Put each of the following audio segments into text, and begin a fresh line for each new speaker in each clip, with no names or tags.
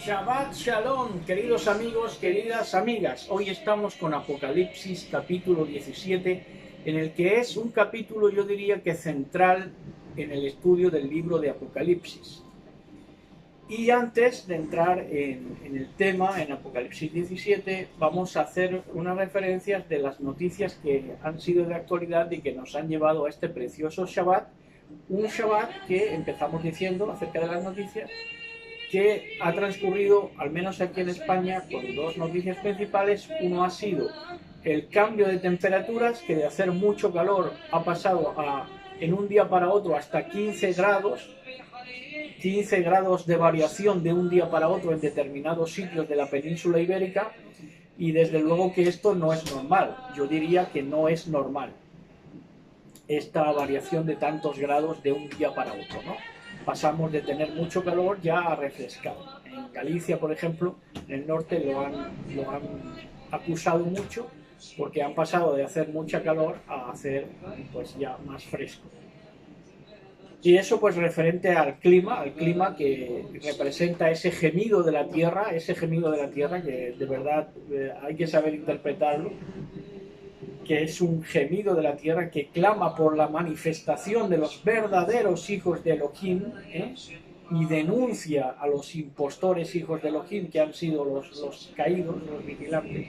Shabbat Shalom, queridos amigos, queridas amigas. Hoy estamos con Apocalipsis capítulo 17, en el que es un capítulo, yo diría que central en el estudio del libro de Apocalipsis. Y antes de entrar en el tema, en Apocalipsis 17, vamos a hacer unas referencias de las noticias que han sido de actualidad y que nos han llevado a este precioso Shabbat. Un Shabbat que empezamos diciendo acerca de las noticias, que ha transcurrido, al menos aquí en España, con dos noticias principales. Uno ha sido el cambio de temperaturas, que de hacer mucho calor ha pasado en un día para otro hasta 15 grados de variación de un día para otro en determinados sitios de la península ibérica, y desde luego que esto no es normal. Yo diría que no es normal esta variación de tantos grados de un día para otro, ¿no? Pasamos de tener mucho calor ya a refrescado. En Galicia, por ejemplo, en el norte lo han acusado mucho, porque han pasado de hacer mucha calor a hacer pues ya más fresco. Y eso pues referente al clima que representa ese gemido de la tierra, que de verdad hay que saber interpretarlo, que es un gemido de la tierra que clama por la manifestación de los verdaderos hijos de Elohim, y denuncia a los impostores hijos de Elohim, que han sido los caídos, los vigilantes,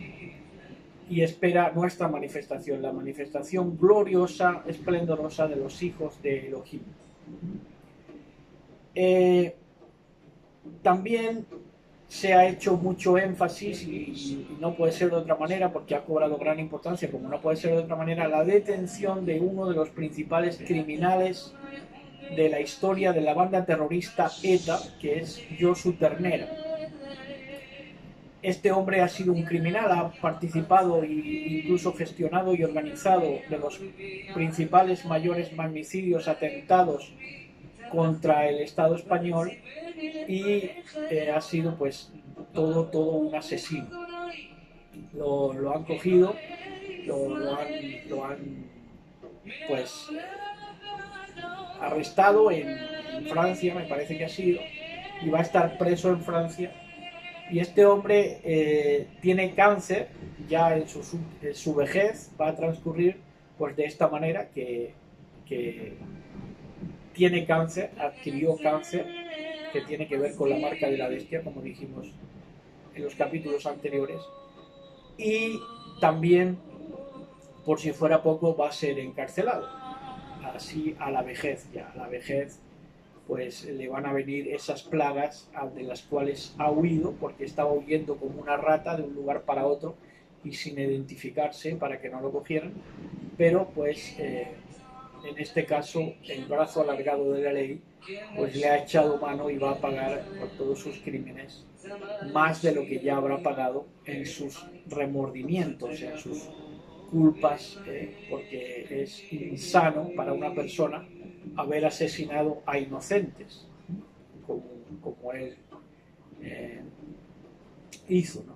y espera nuestra manifestación, la manifestación gloriosa, esplendorosa de los hijos de Elohim. También se ha hecho mucho énfasis, y no puede ser de otra manera porque ha cobrado gran importancia, como no puede ser de otra manera, la detención de uno de los principales criminales de la historia de la banda terrorista ETA, que es Josu Ternera. Este hombre ha sido un criminal, ha participado e incluso gestionado y organizado de los principales mayores magnicidios, atentados contra el Estado español, y ha sido pues todo un asesino. Lo han cogido, lo han pues arrestado en Francia, me parece que ha sido, y va a estar preso en Francia. Y este hombre tiene cáncer, ya en su vejez va a transcurrir pues de esta manera, que tiene cáncer, adquirió cáncer, que tiene que ver con la marca de la bestia, como dijimos en los capítulos anteriores, y también, por si fuera poco, va a ser encarcelado, así a la vejez. Ya a la vejez pues le van a venir esas plagas de las cuales ha huido, porque estaba huyendo como una rata de un lugar para otro y sin identificarse para que no lo cogieran, pero pues en este caso el brazo alargado de la ley pues le ha echado mano y va a pagar por todos sus crímenes más de lo que ya habrá pagado en sus remordimientos, en sus culpas, porque es insano para una persona haber asesinado a inocentes como él hizo, ¿no?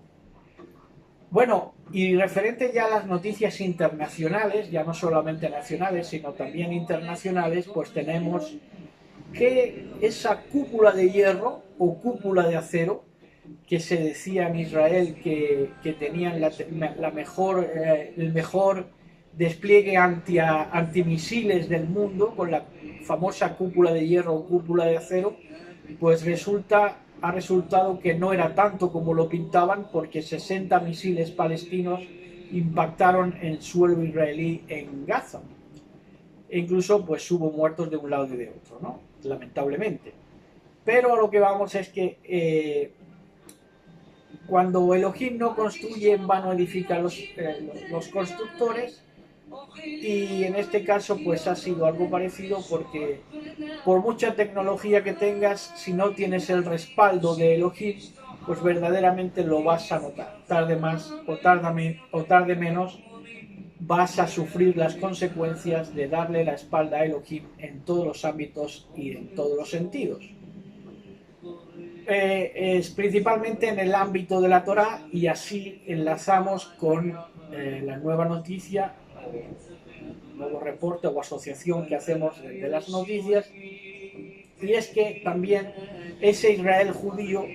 Bueno, y referente ya a las noticias internacionales, ya no solamente nacionales, sino también internacionales, pues tenemos que esa cúpula de hierro o cúpula de acero, que se decía en Israel que tenían el mejor despliegue antimisiles del mundo, con la famosa cúpula de hierro o cúpula de acero, pues ha resultado que no era tanto como lo pintaban, porque 60 misiles palestinos impactaron en el suelo israelí en Gaza. E incluso pues hubo muertos de un lado y de otro, ¿no? Lamentablemente. Pero a lo que vamos es que cuando Elohim no construye, en vano edifica los constructores, y en este caso pues ha sido algo parecido, porque por mucha tecnología que tengas, si no tienes el respaldo de Elohim, pues verdaderamente lo vas a notar. Tarde más o tarde menos, vas a sufrir las consecuencias de darle la espalda a Elohim en todos los ámbitos y en todos los sentidos. Es principalmente en el ámbito de la Torá, y así enlazamos con la nueva noticia, nuevo reporte o asociación que hacemos de las noticias, y es que también ese Israel judío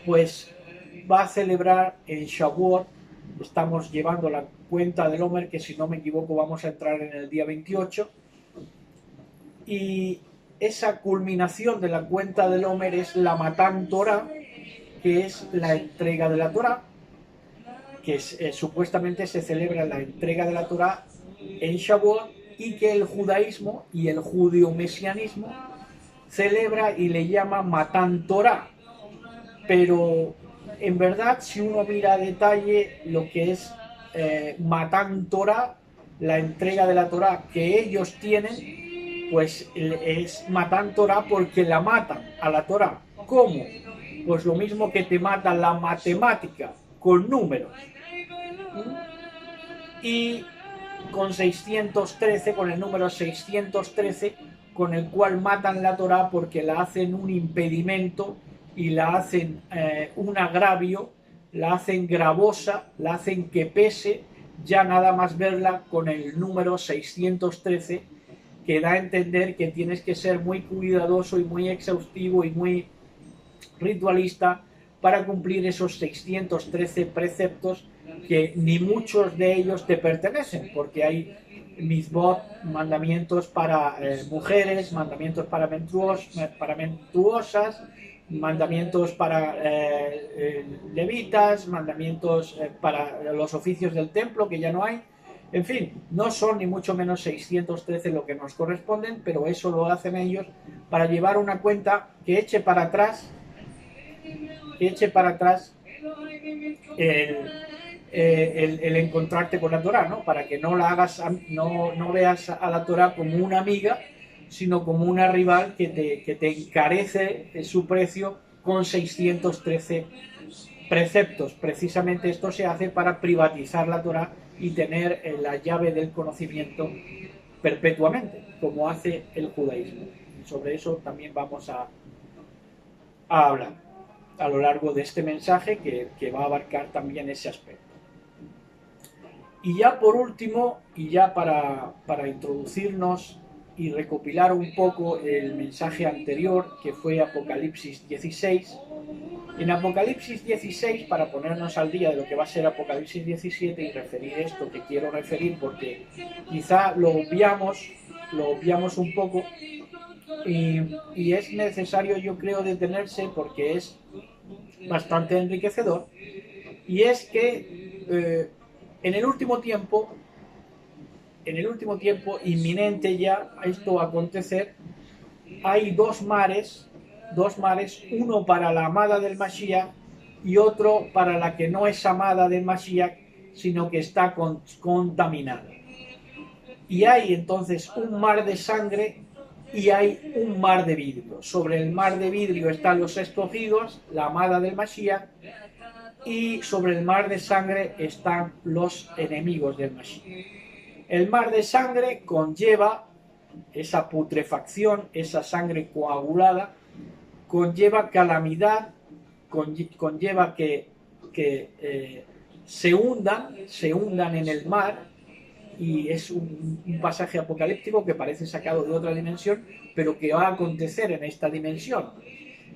pues va a celebrar en Shavuot. Estamos llevando la cuenta del Omer, que si no me equivoco vamos a entrar en el día 28, y esa culminación de la cuenta del Omer es la Matan Torah, que es la entrega de la Torah, que supuestamente se celebra la entrega de la Torah en Shavuot, y que el judaísmo y el judeo-mesianismo celebra y le llama Matan Torah. Pero en verdad, si uno mira a detalle lo que es Matan Torah, la entrega de la Torah que ellos tienen, pues es Matan Torah porque la matan a la Torah. ¿Cómo? Pues lo mismo que te mata la matemática, con números. Y con 613, con el número 613, con el cual matan la Torah porque la hacen un impedimento y la hacen un agravio, la hacen gravosa, la hacen que pese, ya nada más verla con el número 613, que da a entender que tienes que ser muy cuidadoso y muy exhaustivo y muy ritualista para cumplir esos 613 preceptos, que ni muchos de ellos te pertenecen, porque hay mitzvot, mandamientos para mujeres, mandamientos para menstruosas, mandamientos para levitas, mandamientos para los oficios del templo, que ya no hay. En fin, no son ni mucho menos 613 lo que nos corresponden, pero eso lo hacen ellos para llevar una cuenta que eche para atrás el encontrarte con la Torah, ¿no? Para que no la hagas, no veas a la Torah como una amiga, sino como una rival que te encarece su precio con 613 preceptos. Precisamente esto se hace para privatizar la Torah y tener la llave del conocimiento perpetuamente, como hace el judaísmo. Y sobre eso también vamos a hablar a lo largo de este mensaje, que va a abarcar también ese aspecto. Y ya por último, y ya para introducirnos y recopilar un poco el mensaje anterior, que fue Apocalipsis 16, en Apocalipsis 16, para ponernos al día de lo que va a ser Apocalipsis 17 y referir esto que quiero referir, porque quizá lo obviamos un poco, y es necesario, yo creo, detenerse porque es bastante enriquecedor, y es que en el último tiempo, inminente ya esto a acontecer, hay dos mares, uno para la amada del Mashiach y otro para la que no es amada del Mashiach, sino que está contaminada. Y hay entonces un mar de sangre y hay un mar de vidrio. Sobre el mar de vidrio están los escogidos, la amada del Mashiach, y sobre el mar de sangre están los enemigos del Mashiach. El mar de sangre conlleva esa putrefacción, esa sangre coagulada, conlleva calamidad, conlleva que se hundan en el mar, y es un pasaje apocalíptico que parece sacado de otra dimensión, pero que va a acontecer en esta dimensión.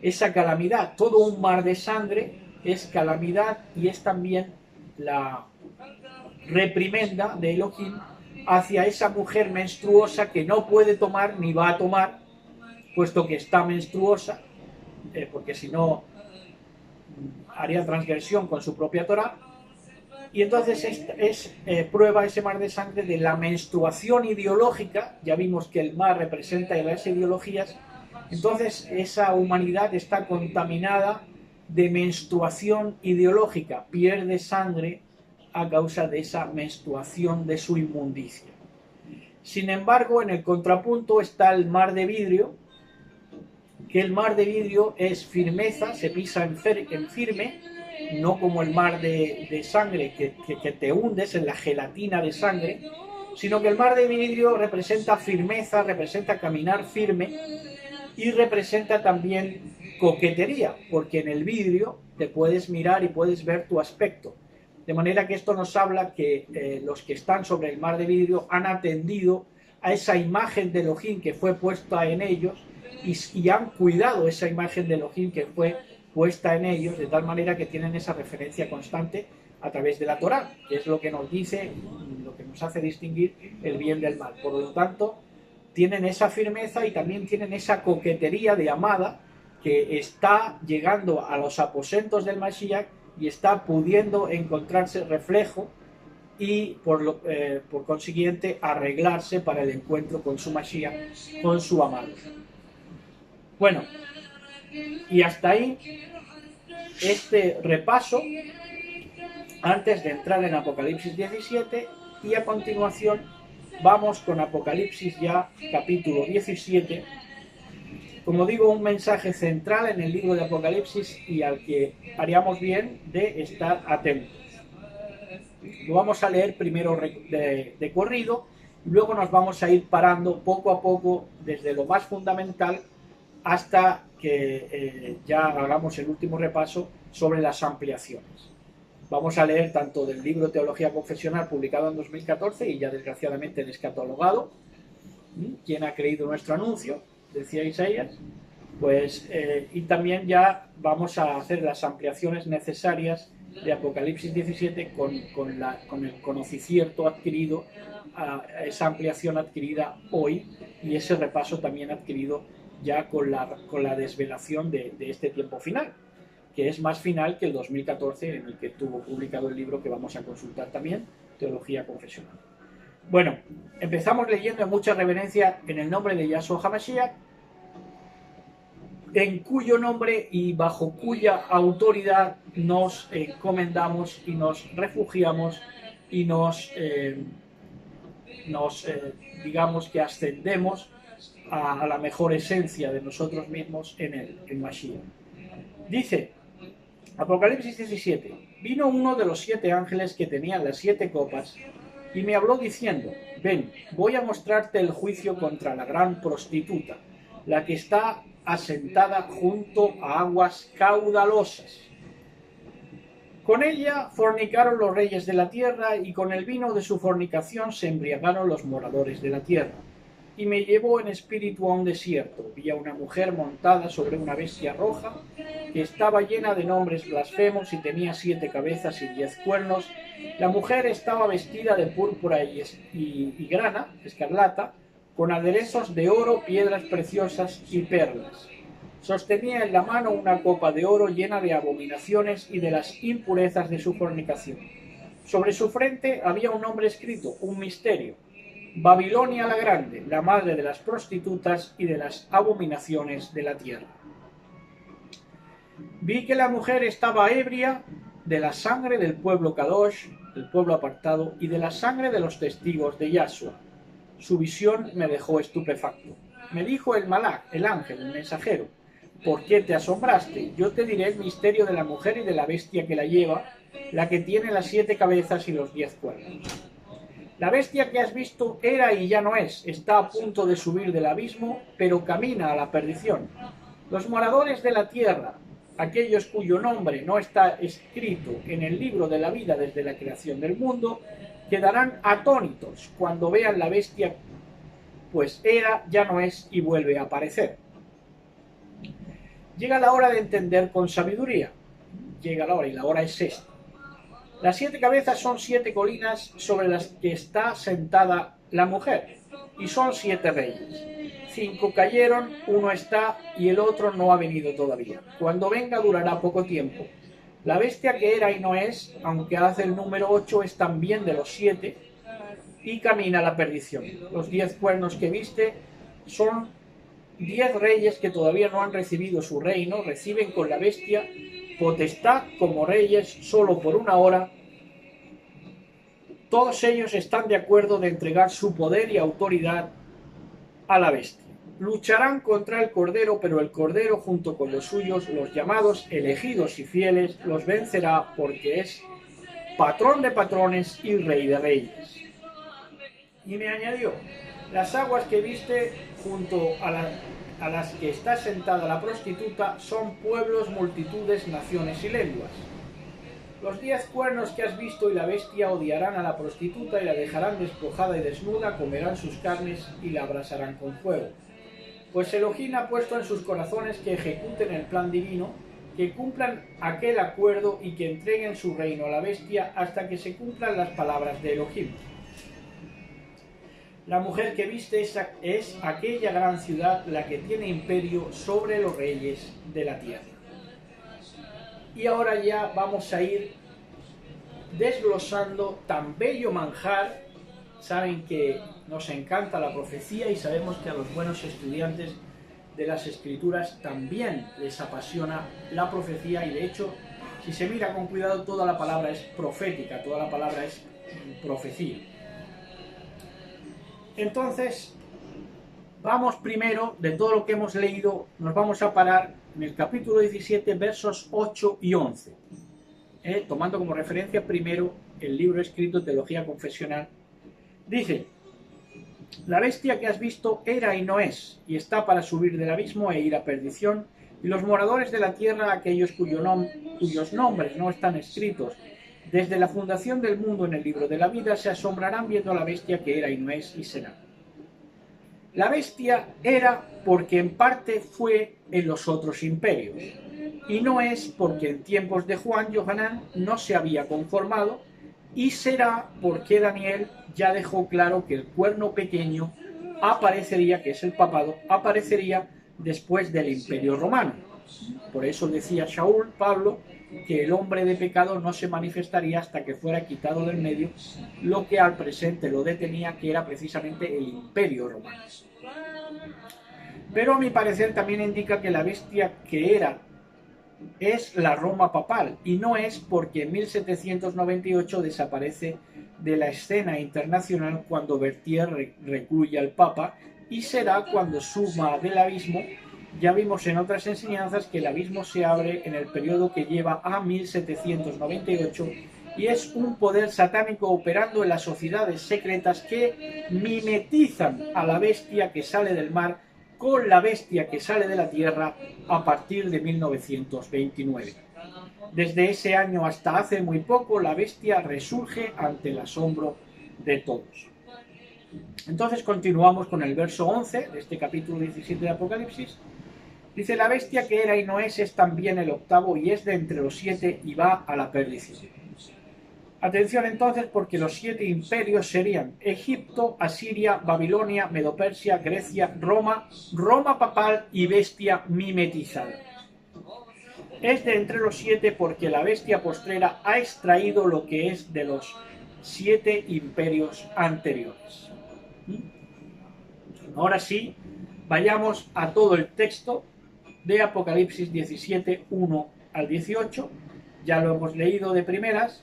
Esa calamidad, todo un mar de sangre, es calamidad y es también la reprimenda de Elohim hacia esa mujer menstruosa que no puede tomar ni va a tomar, puesto que está menstruosa, porque si no haría transgresión con su propia Torah. Y entonces prueba ese mar de sangre de la menstruación ideológica. Ya vimos que el mar representa las ideologías. Entonces esa humanidad está contaminada de menstruación ideológica, pierde sangre a causa de esa menstruación de su inmundicia. Sin embargo, en el contrapunto está el mar de vidrio, que el mar de vidrio es firmeza, se pisa en firme, no como el mar de sangre que te hundes en la gelatina de sangre, sino que el mar de vidrio representa firmeza, representa caminar firme y representa también coquetería, porque en el vidrio te puedes mirar y puedes ver tu aspecto. De manera que esto nos habla que los que están sobre el mar de vidrio han atendido a esa imagen de Elohim que fue puesta en ellos y han cuidado esa imagen de Elohim que fue puesta en ellos, de tal manera que tienen esa referencia constante a través de la Torá, que es lo que nos dice, lo que nos hace distinguir el bien del mal. Por lo tanto, tienen esa firmeza y también tienen esa coquetería de amada que está llegando a los aposentos del Mashiach y está pudiendo encontrarse reflejo y por consiguiente arreglarse para el encuentro con su Mashiach, con su amado. Bueno, y hasta ahí este repaso antes de entrar en Apocalipsis 17, y a continuación vamos con Apocalipsis ya capítulo 17, como digo, un mensaje central en el libro de Apocalipsis y al que haríamos bien de estar atentos. Lo vamos a leer primero de corrido y luego nos vamos a ir parando poco a poco desde lo más fundamental hasta que ya hagamos el último repaso sobre las ampliaciones. Vamos a leer tanto del libro Teología Confesional publicado en 2014 y ya desgraciadamente descatalogado. ¿Quién ha creído nuestro anuncio?, decía Isaías. Pues, y también ya vamos a hacer las ampliaciones necesarias de Apocalipsis 17 con el conocimiento adquirido, esa ampliación adquirida hoy y ese repaso también adquirido ya con la desvelación de este tiempo final, que es más final que el 2014 en el que tuvo publicado el libro que vamos a consultar también, Teología Confesional. Bueno, empezamos leyendo en mucha reverencia en el nombre de Yahshua HaMashiach, en cuyo nombre y bajo cuya autoridad nos encomendamos y nos refugiamos y digamos que ascendemos a la mejor esencia de nosotros mismos en él, en Mashiach. Dice Apocalipsis 17: vino uno de los 7 ángeles que tenían las 7 copas y me habló diciendo: ven, voy a mostrarte el juicio contra la gran prostituta, la que está asentada junto a aguas caudalosas. Con ella fornicaron los reyes de la tierra, y con el vino de su fornicación se embriagaron los moradores de la tierra. Y me llevó en espíritu a un desierto. Vi a una mujer montada sobre una bestia roja, que estaba llena de nombres blasfemos y tenía 7 cabezas y 10 cuernos. La mujer estaba vestida de púrpura y grana, escarlata, con aderezos de oro, piedras preciosas y perlas. Sostenía en la mano una copa de oro llena de abominaciones y de las impurezas de su fornicación. Sobre su frente había un nombre escrito, un misterio: Babilonia la Grande, la madre de las prostitutas y de las abominaciones de la tierra. Vi que la mujer estaba ebria de la sangre del pueblo Kadosh, del pueblo apartado, y de la sangre de los testigos de Yahshua. Su visión me dejó estupefacto. Me dijo el Malach, el ángel, el mensajero: ¿por qué te asombraste? Yo te diré el misterio de la mujer y de la bestia que la lleva, la que tiene las 7 cabezas y los 10 cuernos. La bestia que has visto era y ya no es, está a punto de subir del abismo, pero camina a la perdición. Los moradores de la tierra, aquellos cuyo nombre no está escrito en el libro de la vida desde la creación del mundo, quedarán atónitos cuando vean la bestia, pues era, ya no es y vuelve a aparecer. Llega la hora de entender con sabiduría. Llega la hora, y la hora es esta. Las 7 cabezas son 7 colinas sobre las que está sentada la mujer, y son 7 reyes. 5 cayeron, 1 está y el otro no ha venido todavía. Cuando venga durará poco tiempo. La bestia que era y no es, aunque hace el número 8, es también de los 7 y camina a la perdición. Los 10 cuernos que viste son 10 reyes que todavía no han recibido su reino, reciben con la bestia potestad como reyes solo por 1 hora. Todos ellos están de acuerdo de entregar su poder y autoridad a la bestia. Lucharán contra el Cordero, pero el Cordero junto con los suyos, los llamados, elegidos y fieles, los vencerá, porque es patrón de patrones y rey de reyes. Y me añadió: las aguas que viste junto a las que está sentada la prostituta son pueblos, multitudes, naciones y lenguas. Los 10 cuernos que has visto y la bestia odiarán a la prostituta y la dejarán despojada y desnuda, comerán sus carnes y la abrasarán con fuego. Pues Elohim ha puesto en sus corazones que ejecuten el plan divino, que cumplan aquel acuerdo y que entreguen su reino a la bestia hasta que se cumplan las palabras de Elohim. La mujer que viste es aquella gran ciudad, la que tiene imperio sobre los reyes de la tierra. Y ahora ya vamos a ir desglosando tan bello manjar. Saben que nos encanta la profecía y sabemos que a los buenos estudiantes de las escrituras también les apasiona la profecía, y de hecho, si se mira con cuidado, toda la palabra es profética, toda la palabra es profecía. Entonces, vamos primero, de todo lo que hemos leído, nos vamos a parar en el capítulo 17, versos 8 y 11, tomando como referencia primero el libro escrito Teología Confesional. Dice: la bestia que has visto era y no es, y está para subir del abismo e ir a perdición, y los moradores de la tierra, aquellos cuyos nombres no están escritos desde la fundación del mundo en el libro de la vida, se asombrarán viendo a la bestia que era y no es y será. La bestia era porque en parte fue en los otros imperios, y no es porque en tiempos de Juan Johanán no se había conformado, y será porque Daniel ya dejó claro que el cuerno pequeño aparecería, que es el papado, aparecería después del Imperio Romano. Por eso decía Shaul, Pablo, que el hombre de pecado no se manifestaría hasta que fuera quitado del medio lo que al presente lo detenía, que era precisamente el Imperio Romano. Pero a mi parecer también indica que la bestia que era es la Roma papal, y no es porque en 1798 desaparece de la escena internacional cuando Berthier recluye al Papa, y será cuando suma del abismo. Ya vimos en otras enseñanzas que el abismo se abre en el periodo que lleva a 1798, y es un poder satánico operando en las sociedades secretas que mimetizan a la bestia que sale del mar con la bestia que sale de la tierra a partir de 1929. Desde ese año hasta hace muy poco, la bestia resurge ante el asombro de todos. Entonces continuamos con el verso 11 de este capítulo 17 de Apocalipsis. Dice: la bestia que era y no es también el octavo, y es de entre los 7 y va a la perdición. Atención entonces, porque los 7 imperios serían Egipto, Asiria, Babilonia, Medopersia, Grecia, Roma, Roma papal y bestia mimetizada. Es de entre los 7 porque la bestia postrera ha extraído lo que es de los 7 imperios anteriores. Ahora sí, vayamos a todo el texto de Apocalipsis 17, 1 al 18. Ya lo hemos leído de primeras.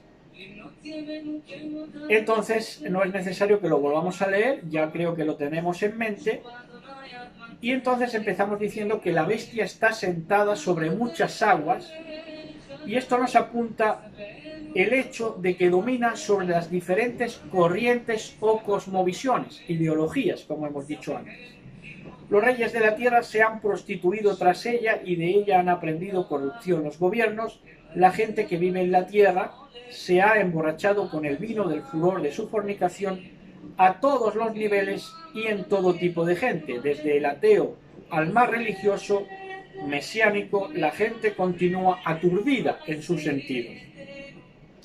Entonces no es necesario que lo volvamos a leer, ya creo que lo tenemos en mente. Y entonces empezamos diciendo que la bestia está sentada sobre muchas aguas, y esto nos apunta el hecho de que domina sobre las diferentes corrientes o cosmovisiones, ideologías, como hemos dicho antes. Los reyes de la tierra se han prostituido tras ella, y de ella han aprendido corrupción los gobiernos. La gente que vive en la tierra se ha emborrachado con el vino del furor de su fornicación a todos los niveles y en todo tipo de gente, desde el ateo al más religioso mesiánico. La gente continúa aturdida en sus sentidos.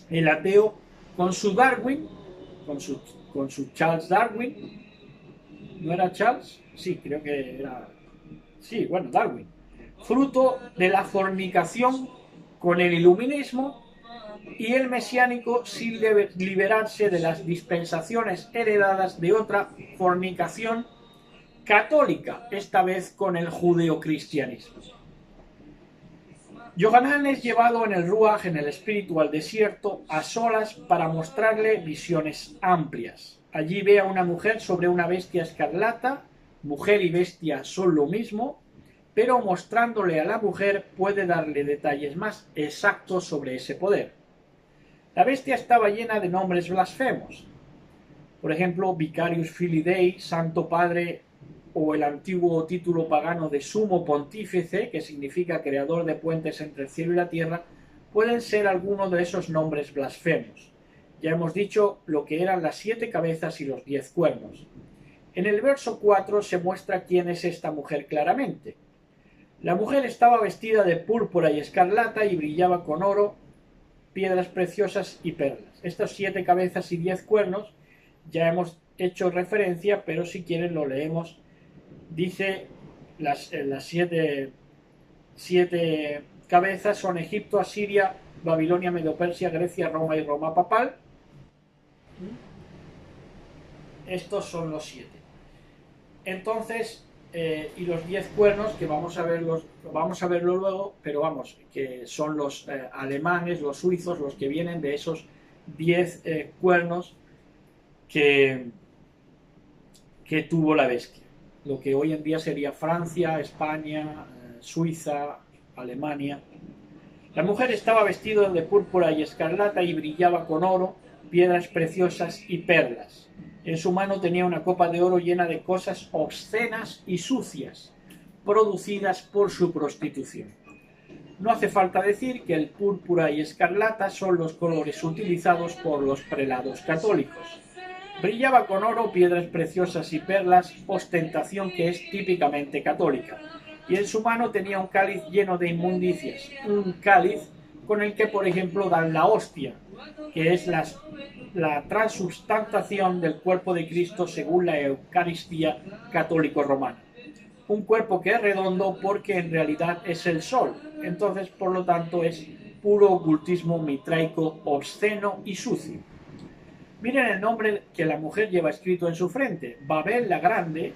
El ateo con su Darwin, con su Charles Darwin, ¿no era Charles? Sí, creo que era... Sí, bueno, Darwin. Fruto de la fornicación con el iluminismo, y el mesiánico sin liberarse de las dispensaciones heredadas de otra fornicación católica, esta vez con el judeocristianismo. Johanán es llevado en el Ruaj, en el espíritu, al desierto, a solas, para mostrarle visiones amplias. Allí ve a una mujer sobre una bestia escarlata. Mujer y bestia son lo mismo, pero mostrándole a la mujer puede darle detalles más exactos sobre ese poder. La bestia estaba llena de nombres blasfemos. Por ejemplo, Vicarius Filii Dei, Santo Padre, o el antiguo título pagano de Sumo Pontífice, que significa creador de puentes entre el cielo y la tierra, pueden ser algunos de esos nombres blasfemos. Ya hemos dicho lo que eran las 7 cabezas y los 10 cuernos. En el verso 4 se muestra quién es esta mujer claramente. La mujer estaba vestida de púrpura y escarlata y brillaba con oro, piedras preciosas y perlas. Estos 7 cabezas y 10 cuernos ya hemos hecho referencia, pero si quieren lo leemos. Dice las 7 cabezas son Egipto, Asiria, Babilonia, Medo-Persia, Grecia, Roma y Roma papal. Estos son los 7. Entonces, y los 10 cuernos, que vamos a verlo luego, pero vamos, que son los alemanes, los suizos, los que vienen de esos 10 cuernos que tuvo la bestia. Lo que hoy en día sería Francia, España, Suiza, Alemania. La mujer estaba vestida de púrpura y escarlata y brillaba con oro, piedras preciosas y perlas. En su mano tenía una copa de oro llena de cosas obscenas y sucias, producidas por su prostitución. No hace falta decir que el púrpura y escarlata son los colores utilizados por los prelados católicos. Brillaba con oro, piedras preciosas y perlas, ostentación que es típicamente católica. Y en su mano tenía un cáliz lleno de inmundicias, un cáliz con el que, por ejemplo, dan la hostia, que es la transubstanciación del cuerpo de Cristo según la Eucaristía católico-romana. Un cuerpo que es redondo porque en realidad es el sol, entonces por lo tanto es puro ocultismo mitraico, obsceno y sucio. Miren el nombre que la mujer lleva escrito en su frente: Babel la Grande,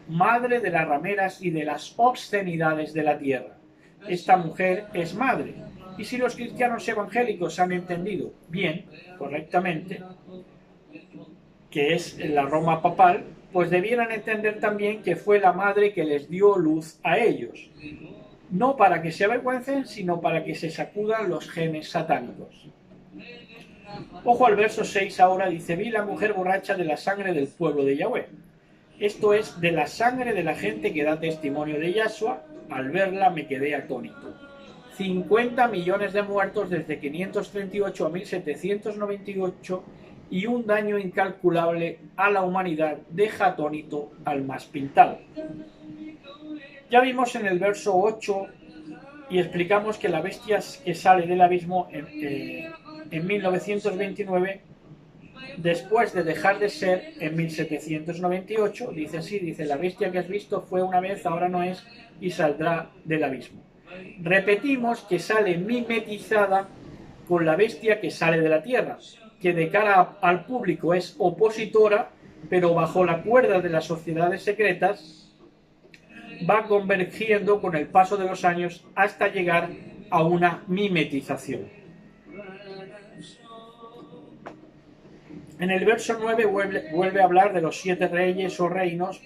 madre de las rameras y de las obscenidades de la tierra. Esta mujer es madre. Y si los cristianos evangélicos han entendido bien, correctamente, que es la Roma papal, pues debieran entender también que fue la madre que les dio luz a ellos. No para que se avergüencen, sino para que se sacudan los genes satánicos. Ojo al verso 6 ahora, dice: vi la mujer borracha de la sangre del pueblo de Yahweh. Esto es, de la sangre de la gente que da testimonio de Yahshua. Al verla me quedé atónito. 50 millones de muertos desde 538 a 1798 y un daño incalculable a la humanidad deja atónito al más pintado. Ya vimos en el verso 8 y explicamos que la bestia que sale del abismo en 1929, después de dejar de ser en 1798, dice así, dice: la bestia que has visto fue una vez, ahora no es, y saldrá del abismo. Repetimos que sale mimetizada con la bestia que sale de la tierra, que de cara al público es opositora, pero bajo la cuerda de las sociedades secretas va convergiendo con el paso de los años hasta llegar a una mimetización. En el verso 9 vuelve a hablar de los 7 reyes o reinos,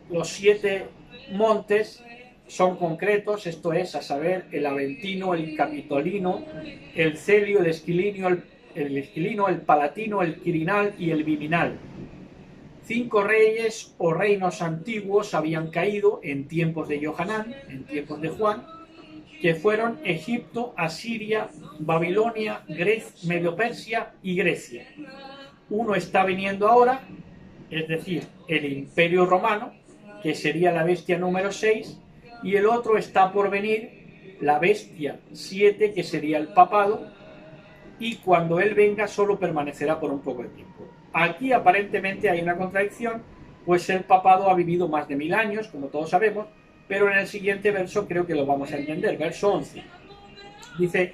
los 7 montes son concretos, esto es, a saber, el Aventino, el Capitolino, el Celio, el Esquilino, el Palatino, el Quirinal y el Viminal. 5 reyes o reinos antiguos habían caído en tiempos de Johanán, en tiempos de Juan, que fueron Egipto, Asiria, Babilonia, Medo-Persia y Grecia. Uno está viniendo ahora, es decir, el Imperio Romano, que sería la bestia número 6, y el otro está por venir, la bestia 7, que sería el papado, y cuando él venga solo permanecerá por un poco de tiempo. Aquí aparentemente hay una contradicción, pues el papado ha vivido más de 1000 años, como todos sabemos, pero en el siguiente verso creo que lo vamos a entender, verso 11. Dice: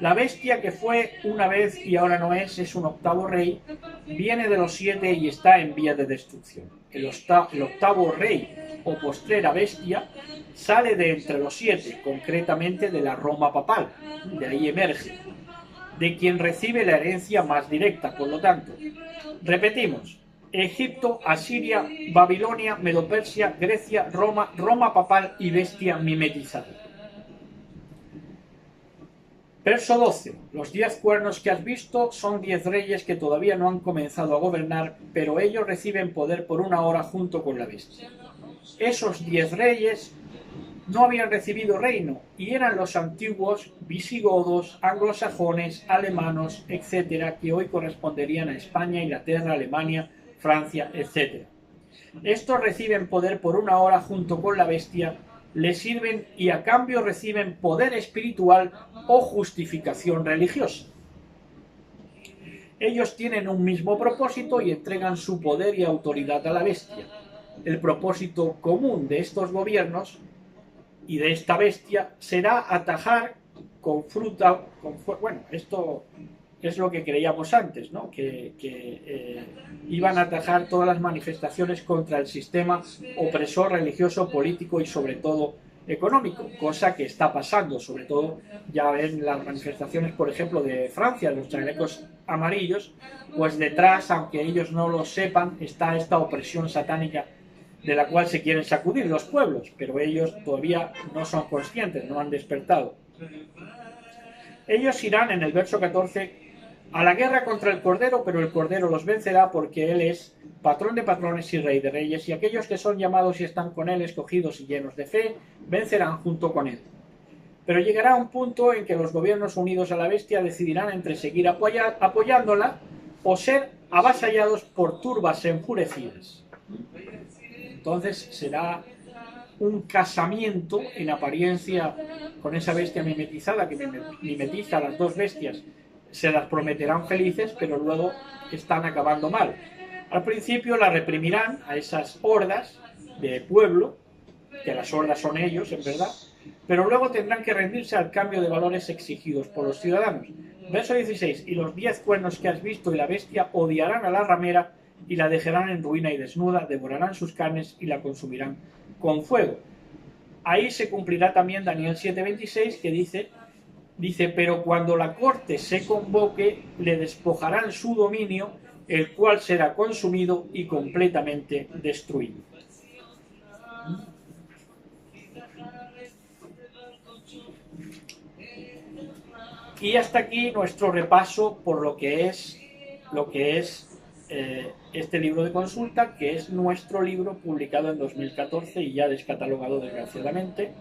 la bestia que fue una vez y ahora no es un octavo rey, viene de los 7 y está en vía de destrucción. El octavo rey o postrera bestia sale de entre los 7, concretamente de la Roma papal, de ahí emerge, de quien recibe la herencia más directa, por lo tanto. Repetimos: Egipto, Asiria, Babilonia, Medo-Persia, Grecia, Roma papal y bestia mimetizada. Verso 12. Los 10 cuernos que has visto son 10 reyes que todavía no han comenzado a gobernar, pero ellos reciben poder por una hora junto con la bestia. Esos 10 reyes no habían recibido reino y eran los antiguos visigodos, anglosajones, alemanos, etcétera, que hoy corresponderían a España, Inglaterra, Alemania, Francia, etcétera. Estos reciben poder por una hora junto con la bestia, le sirven y a cambio reciben poder espiritual o justificación religiosa. Ellos tienen un mismo propósito y entregan su poder y autoridad a la bestia. El propósito común de estos gobiernos y de esta bestia será atajar con fruta, bueno, esto es lo que creíamos antes, ¿no? que iban a atajar todas las manifestaciones contra el sistema opresor religioso, político y sobre todo económico, cosa que está pasando, sobre todo ya ven las manifestaciones, por ejemplo, de Francia, los chalecos amarillos, pues detrás, aunque ellos no lo sepan, está esta opresión satánica de la cual se quieren sacudir los pueblos, pero ellos todavía no son conscientes, no han despertado. Ellos irán, en el verso 14, a la guerra contra el Cordero, pero el Cordero los vencerá porque Él es patrón de patrones y rey de reyes, y aquellos que son llamados y están con Él, escogidos y llenos de fe, vencerán junto con Él. Pero llegará un punto en que los gobiernos unidos a la bestia decidirán entre seguir apoyándola o ser avasallados por turbas enfurecidas. Entonces será un casamiento en apariencia con esa bestia mimetizada que mimetiza a las dos bestias. Se las prometerán felices, pero luego están acabando mal. Al principio la reprimirán a esas hordas de pueblo, que las hordas son ellos, en verdad, pero luego tendrán que rendirse al cambio de valores exigidos por los ciudadanos. Verso 16. Y los 10 cuernos que has visto y la bestia odiarán a la ramera y la dejarán en ruina y desnuda, devorarán sus carnes y la consumirán con fuego. Ahí se cumplirá también Daniel 7:26, que dice, pero cuando la corte se convoque, le despojarán su dominio, el cual será consumido y completamente destruido. Y hasta aquí nuestro repaso por lo que es este libro de consulta, que es nuestro libro publicado en 2014 y ya descatalogado desgraciadamente.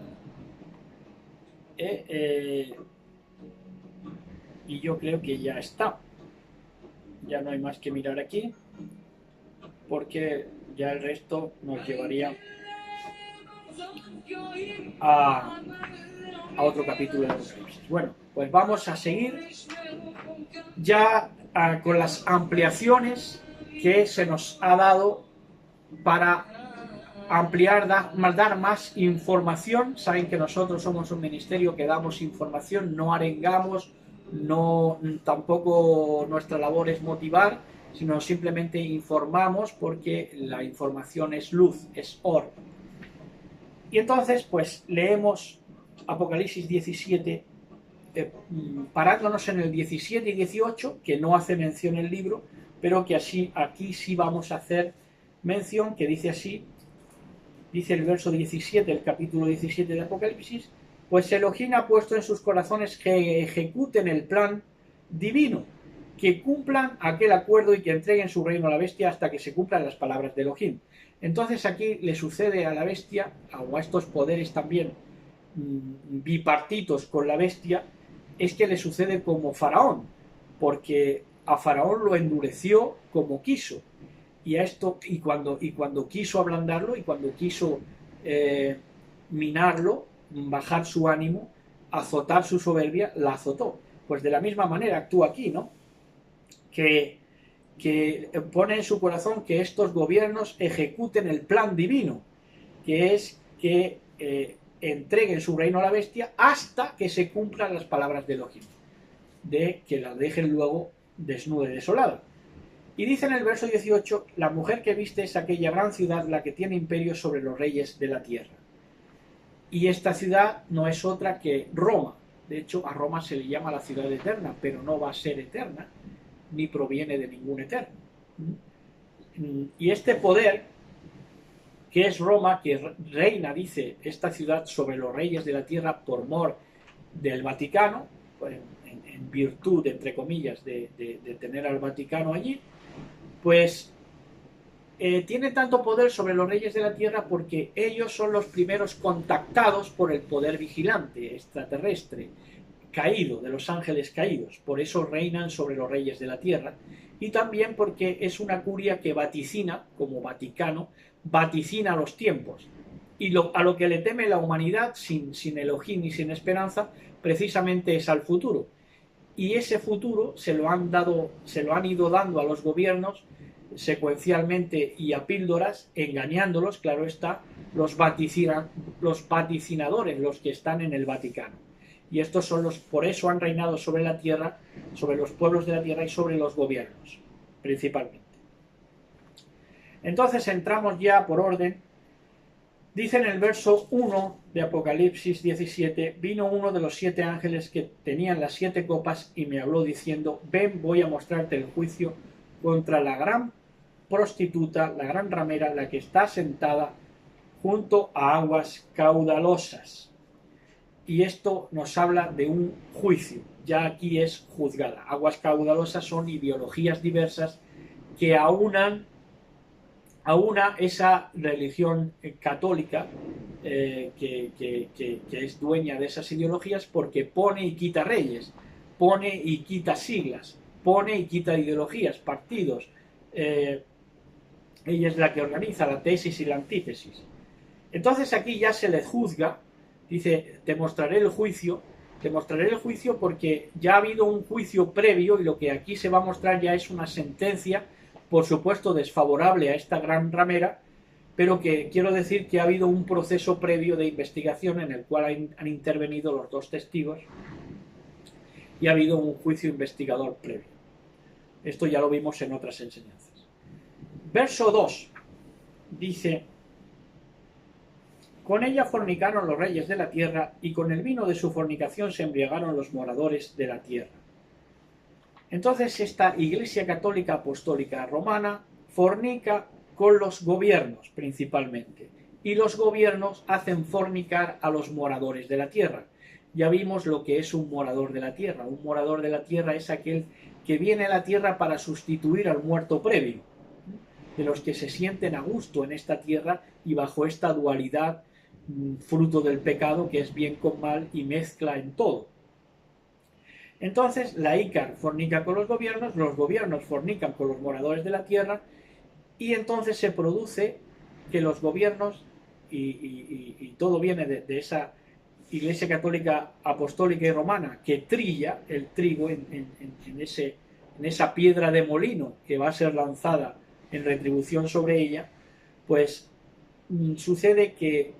Y yo creo que ya está. Ya no hay más que mirar aquí, porque ya el resto nos llevaría a otro capítulo de Apocalipsis. Bueno, pues vamos a seguir ya con las ampliaciones que se nos ha dado para ampliar, dar más información. Saben que nosotros somos un ministerio que damos información, no arengamos, tampoco nuestra labor es motivar, sino simplemente informamos, porque la información es luz, es oro. Y entonces pues leemos Apocalipsis 17, parándonos en el 17 y 18, que no hace mención el libro, pero que aquí sí vamos a hacer mención, que dice así, dice el verso 17, el capítulo 17 de Apocalipsis: pues Elohim ha puesto en sus corazones que ejecuten el plan divino, que cumplan aquel acuerdo y que entreguen su reino a la bestia hasta que se cumplan las palabras de Elohim. Entonces aquí le sucede a la bestia, o a estos poderes también bipartitos con la bestia, es que le sucede como Faraón, porque a Faraón lo endureció como quiso, y cuando quiso ablandarlo y cuando quiso minarlo, bajar su ánimo, azotar su soberbia, la azotó. Pues de la misma manera actúa aquí, ¿no? Que pone en su corazón que estos gobiernos ejecuten el plan divino, que es que entreguen su reino a la bestia hasta que se cumplan las palabras de Elohim, de que la dejen luego desnuda y desolada. Y dice en el verso 18: la mujer que viste es aquella gran ciudad, la que tiene imperio sobre los reyes de la tierra. Y esta ciudad no es otra que Roma. De hecho, a Roma se le llama la ciudad eterna, pero no va a ser eterna, ni proviene de ningún eterno. Y este poder, que es Roma, que reina, dice, esta ciudad sobre los reyes de la tierra por mor del Vaticano, en virtud, entre comillas, de tener al Vaticano allí, pues tiene tanto poder sobre los reyes de la tierra porque ellos son los primeros contactados por el poder vigilante extraterrestre, caído, de los ángeles caídos, por eso reinan sobre los reyes de la tierra, y también porque es una curia que vaticina, como Vaticano, vaticina los tiempos, y a lo que le teme la humanidad, sin Elohim ni sin esperanza, precisamente es al futuro. Y ese futuro se lo han ido dando a los gobiernos secuencialmente y a píldoras, engañándolos, claro está, los vaticinadores, los que están en el Vaticano. Y estos son por eso han reinado sobre la tierra, sobre los pueblos de la tierra y sobre los gobiernos, principalmente. Entonces entramos ya por orden. Dice en el verso 1 de Apocalipsis 17, vino uno de los 7 ángeles que tenían las 7 copas y me habló diciendo, ven, voy a mostrarte el juicio contra la gran prostituta, la gran ramera, la que está sentada junto a aguas caudalosas. Y esto nos habla de un juicio, ya aquí es juzgada. Aguas caudalosas son ideologías diversas que aúna esa religión católica que es dueña de esas ideologías, porque pone y quita reyes, pone y quita siglas, pone y quita ideologías, partidos. Ella es la que organiza la tesis y la antítesis. Entonces aquí ya se le juzga, dice, te mostraré el juicio porque ya ha habido un juicio previo y lo que aquí se va a mostrar ya es una sentencia, por supuesto desfavorable a esta gran ramera, pero que quiero decir que ha habido un proceso previo de investigación en el cual han intervenido los 2 testigos y ha habido un juicio investigador previo. Esto ya lo vimos en otras enseñanzas. Verso 2 dice, con ella fornicaron los reyes de la tierra y con el vino de su fornicación se embriagaron los moradores de la tierra. Entonces esta Iglesia Católica Apostólica Romana fornica con los gobiernos principalmente, y los gobiernos hacen fornicar a los moradores de la tierra. Ya vimos lo que es un morador de la tierra. Un morador de la tierra es aquel que viene a la tierra para sustituir al muerto previo, de los que se sienten a gusto en esta tierra y bajo esta dualidad fruto del pecado que es bien con mal y mezcla en todo. Entonces la Ícar fornica con los gobiernos fornican con los moradores de la tierra, y entonces se produce que los gobiernos, y todo viene de esa Iglesia Católica Apostólica y Romana que trilla el trigo en esa piedra de molino que va a ser lanzada en retribución sobre ella, pues sucede que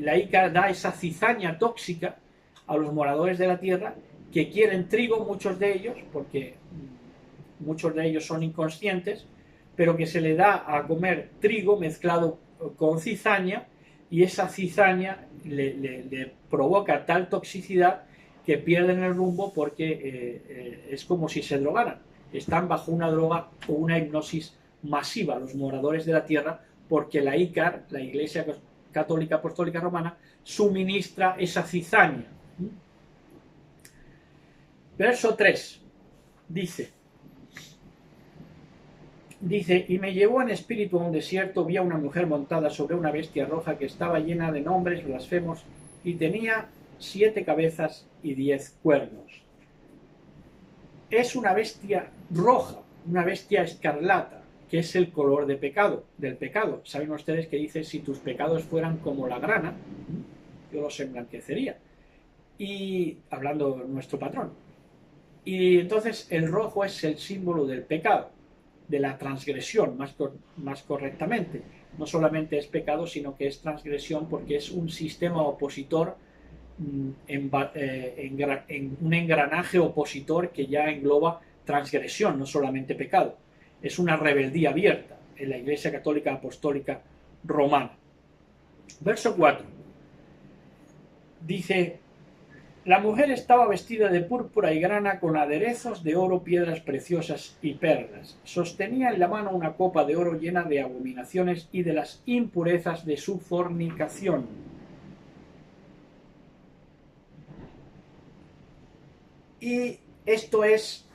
la Ícar da esa cizaña tóxica a los moradores de la tierra que quieren trigo, muchos de ellos, porque muchos de ellos son inconscientes, pero que se le da a comer trigo mezclado con cizaña, y esa cizaña le provoca tal toxicidad que pierden el rumbo porque es como si se drogaran. Están bajo una droga o una hipnosis masiva los moradores de la tierra, porque la Ícar, la Iglesia Católica Apostólica Romana, suministra esa cizaña. Verso 3 dice, y me llevó en espíritu a un desierto, vi a una mujer montada sobre una bestia roja que estaba llena de nombres blasfemos y tenía 7 cabezas y 10 cuernos. Es una bestia roja, una bestia escarlata, que es el color del pecado. Saben ustedes que dice, si tus pecados fueran como la grana, yo los emblanquecería. Y hablando de nuestro patrón. Y entonces el rojo es el símbolo del pecado, de la transgresión, más correctamente. No solamente es pecado, sino que es transgresión, porque es un sistema opositor, en un engranaje opositor que ya engloba transgresión, no solamente pecado. Es una rebeldía abierta en la Iglesia Católica Apostólica Romana. Verso 4 dice, la mujer estaba vestida de púrpura y grana con aderezos de oro, piedras preciosas y perlas. Sostenía en la mano una copa de oro llena de abominaciones y de las impurezas de su fornicación. Y esto es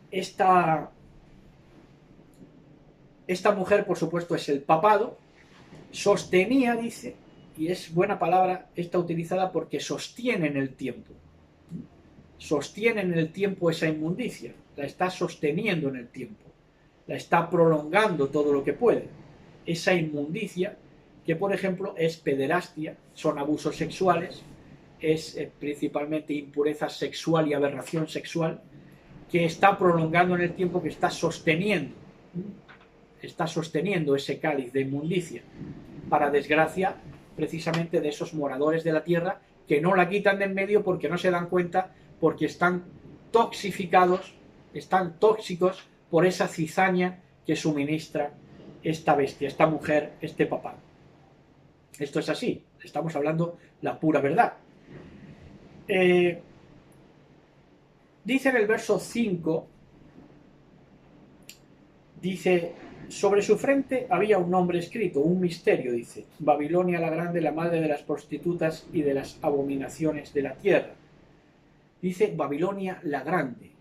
esta mujer, por supuesto, es el papado. Sostenía, dice, y es buena palabra esta utilizada porque sostiene en el tiempo. sostiene en el tiempo esa inmundicia, la está sosteniendo en el tiempo, la está prolongando todo lo que puede. Esa inmundicia, que por ejemplo es pederastia, son abusos sexuales, es principalmente impureza sexual y aberración sexual, que está prolongando en el tiempo, que está sosteniendo ese cáliz de inmundicia, para desgracia precisamente de esos moradores de la tierra que no la quitan de en medio porque no se dan cuenta, porque están toxificados, están tóxicos por esa cizaña que suministra esta bestia, esta mujer, este papá. Esto es así, estamos hablando la pura verdad. Dice en el verso 5, dice: sobre su frente había un nombre escrito, un misterio, dice: Babilonia la grande, la madre de las prostitutas y de las abominaciones de la tierra. Dice Babilonia la grande,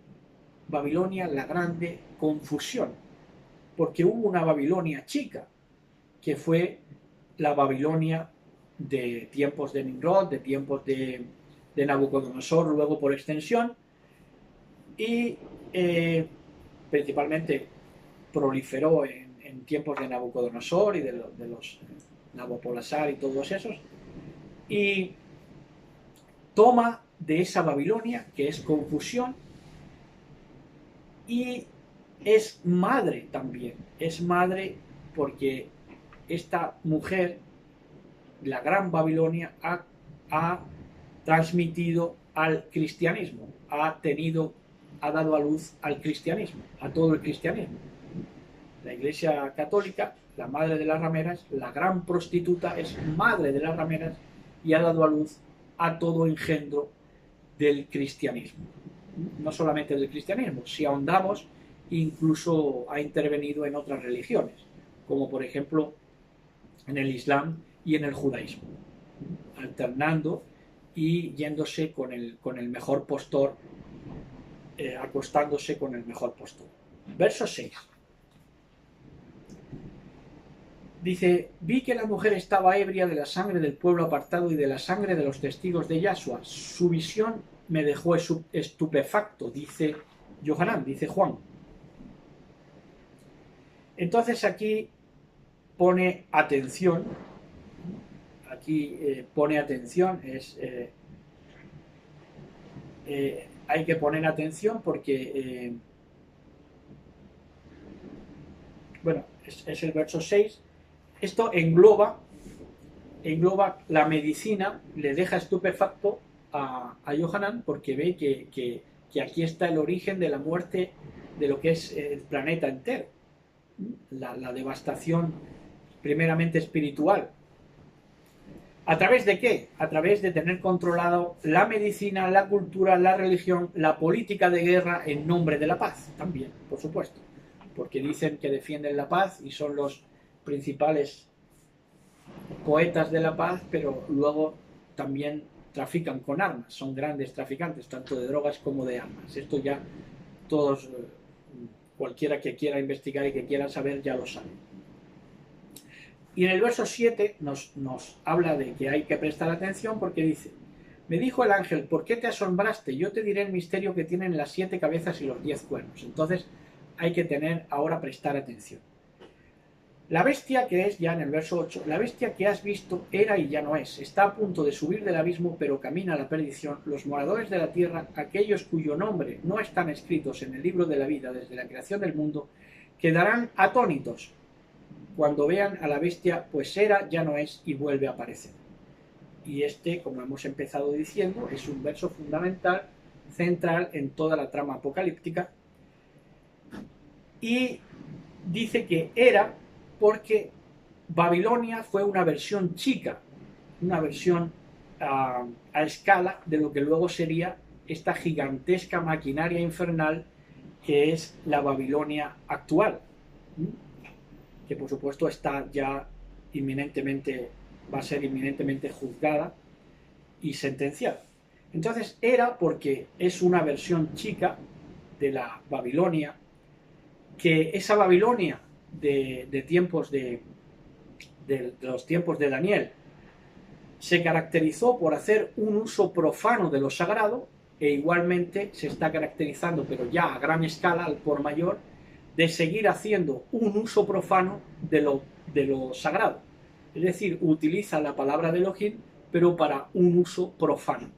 confusión, porque hubo una Babilonia chica, que fue la Babilonia de tiempos de Nimrod, de tiempos de Nabucodonosor, luego por extensión, y principalmente proliferó en tiempos de Nabucodonosor y de los Nabopolassar y todos esos, y toma de esa Babilonia, que es confusión, y es madre también, es madre porque esta mujer, la gran Babilonia, ha transmitido al cristianismo, ha dado a luz al cristianismo, a todo el cristianismo. La Iglesia Católica, la madre de las rameras, la gran prostituta, es madre de las rameras y ha dado a luz a todo engendro del cristianismo. No solamente del cristianismo, si ahondamos, incluso ha intervenido en otras religiones, como por ejemplo en el Islam y en el judaísmo, alternando y yéndose con el mejor postor, acostándose con el mejor postor. Verso 6. Dice: vi que la mujer estaba ebria de la sangre del pueblo apartado y de la sangre de los testigos de Yahshua. Su visión me dejó estupefacto, dice Yohanan, dice Juan. Entonces aquí pone atención, hay que poner atención porque, bueno, es el verso 6. Esto engloba la medicina, le deja estupefacto a Yohanan, porque ve que aquí está el origen de la muerte de lo que es el planeta entero, la devastación primeramente espiritual. ¿A través de qué? A través de tener controlado la medicina, la cultura, la religión, la política de guerra en nombre de la paz, también, por supuesto, porque dicen que defienden la paz y son los principales poetas de la paz, pero luego también trafican con armas, son grandes traficantes, tanto de drogas como de armas. Esto ya todos, cualquiera que quiera investigar y que quiera saber, ya lo sabe. Y en el verso 7 nos habla de que hay que prestar atención, porque dice: me dijo el ángel, ¿por qué te asombraste? Yo te diré el misterio que tienen las 7 cabezas y los 10 cuernos. Entonces hay que prestar atención. La bestia que es, ya en el verso 8, la bestia que has visto era y ya no es, está a punto de subir del abismo, pero camina a la perdición. Los moradores de la tierra, aquellos cuyo nombre no están escritos en el libro de la vida desde la creación del mundo, quedarán atónitos cuando vean a la bestia, pues era, ya no es y vuelve a aparecer. Y este, como hemos empezado diciendo, es un verso fundamental, central en toda la trama apocalíptica, y dice que era porque Babilonia fue una versión chica, una versión a escala de lo que luego sería esta gigantesca maquinaria infernal que es la Babilonia actual, que por supuesto está ya va a ser inminentemente juzgada y sentenciada. Entonces era porque es una versión chica de la Babilonia, que esa Babilonia de tiempos de los tiempos de Daniel se caracterizó por hacer un uso profano de lo sagrado, e igualmente se está caracterizando, pero ya a gran escala, al por mayor, de seguir haciendo un uso profano de lo sagrado. Es decir, utiliza la palabra de Elohim, pero para un uso profano.